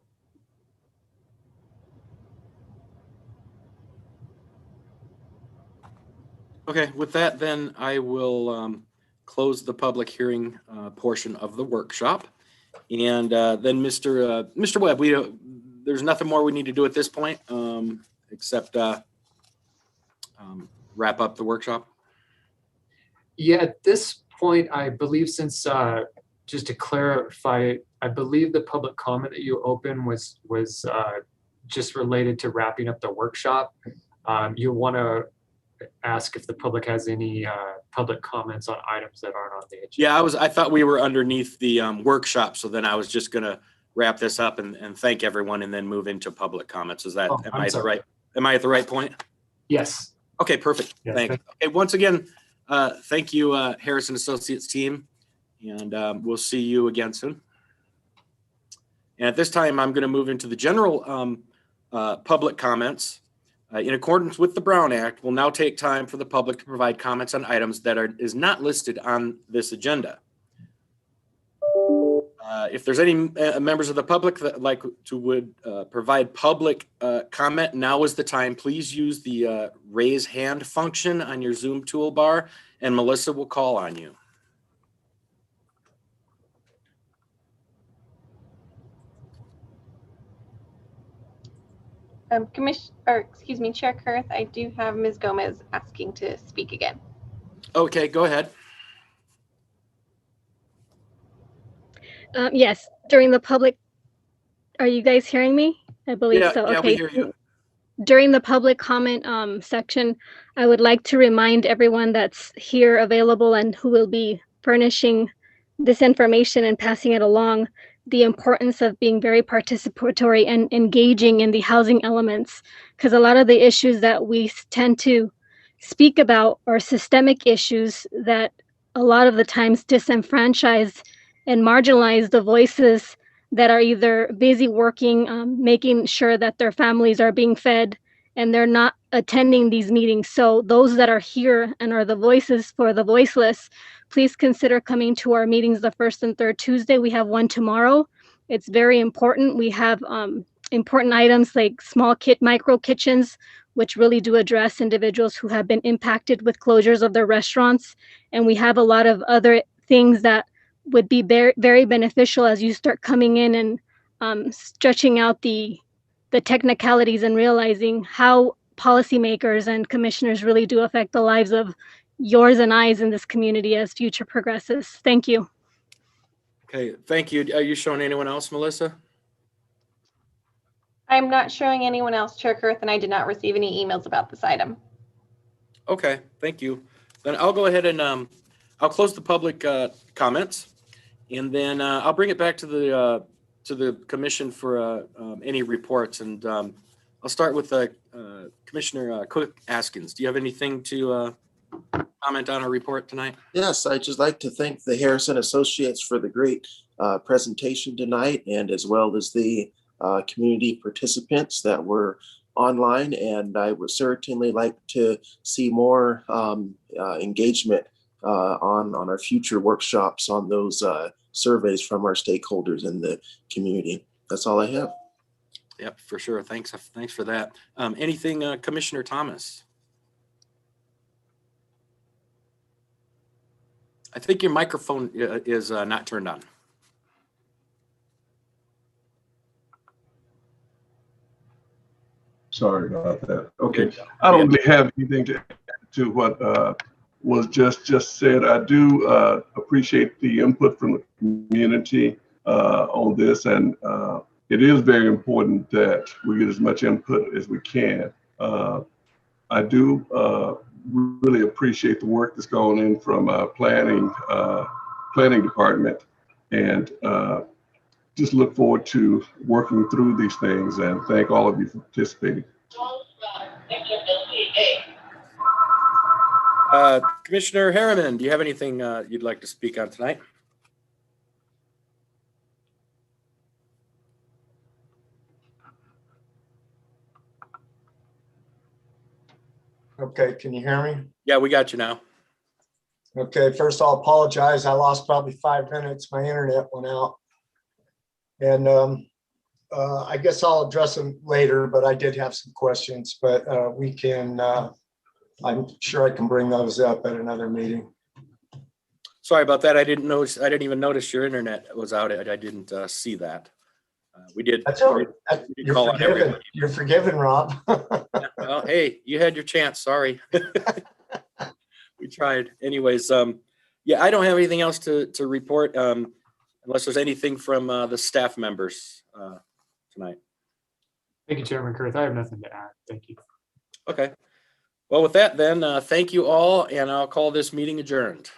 Okay, with that, then I will close the public hearing portion of the workshop. And then Mr. Webb, there's nothing more we need to do at this point except wrap up the workshop. Yeah, at this point, I believe, since just to clarify, I believe the public comment that you opened was just related to wrapping up the workshop. You want to ask if the public has any public comments on items that aren't on the agenda. Yeah, I thought we were underneath the workshop, so then I was just gonna wrap this up and thank everyone and then move into public comments. Is that, am I at the right point? Yes. Okay, perfect. Yes, Thanks. Okay, once again, thank you, Harrison Associates team, and we'll see you again soon. And at this time, I'm going to move into the general public comments. In accordance with the Brown Act, we'll now take time for the public to provide comments on items that is not listed on this agenda. If there's any members of the public that would provide public comment, now is the time. Please use the raise hand function on your Zoom toolbar, and Melissa will call on you. Chair Kurth, I do have Ms. Gomez asking to speak again. Okay, go ahead. Yes, during the public, are you guys hearing me? I believe so. Yeah, okay. we hear you. During the public comment section, I would like to remind everyone that's here available and who will be furnishing this information and passing it along, the importance of being very participatory and engaging in the housing elements, because a lot of the issues that we tend to speak about are systemic issues that a lot of the times disenfranchise and marginalize the voices that are either busy working, making sure that their families are being fed, and they're not attending these meetings. So those that are here and are the voices for the voiceless, please consider coming to our meetings the first and third Tuesday. We have one tomorrow. It's very important. We have important items like micro kitchens, which really do address individuals who have been impacted with closures of their restaurants. And we have a lot of other things that would be very, very beneficial as you start coming in and stretching out the technicalities and realizing how policymakers and commissioners really do affect the lives of yours and I's in this community as future progresses. Thank you. Okay, thank you. Are you showing anyone else, Melissa? I'm not showing anyone else, Chair Kurth, and I did not receive any emails about this item. Okay, thank you. Then I'll go ahead and I'll close the public comments, and then I'll bring it back to the commission for any reports. And I'll start with Commissioner Cook Askins. Do you have anything to comment on our report tonight? Yes, I'd just like to thank the Harrison Associates for the great presentation tonight, and as well as the community participants that were online. And I would certainly like to see more engagement on our future workshops on those surveys from our stakeholders in the community. That's all I have. Yep, for sure. Thanks for that. Anything, Commissioner Thomas? I think your microphone is not turned on. Sorry about that. Okay, I don't really have anything to add to what was just said. I do appreciate the input from the community on this, and it is very important that we get as much input as we can. I do really appreciate the work that's gone in from planning department, and just look forward to working through these things, and thank all of you for participating. Commissioner Harriman, do you have anything you'd like to speak on tonight? Okay, can you hear me? Yeah, we got you now. Okay, first I'll apologize. I lost probably 5 minutes. My internet went out. And I guess I'll address them later, but I did have some questions, but we can, I'm sure I can bring those up at another meeting. Sorry about that. I didn't even notice your internet was out. I didn't see that. We did. That's all right. You're forgiven. You're forgiven, Rob. Well, hey, you had your chance. Sorry. We tried. Anyways, yeah, I don't have anything else to report unless there's anything from the staff members tonight. Thank you, Chairman Kurth. I have nothing to add. Thank you. Okay. Well, with that then, thank you all, and I'll call this meeting adjourned.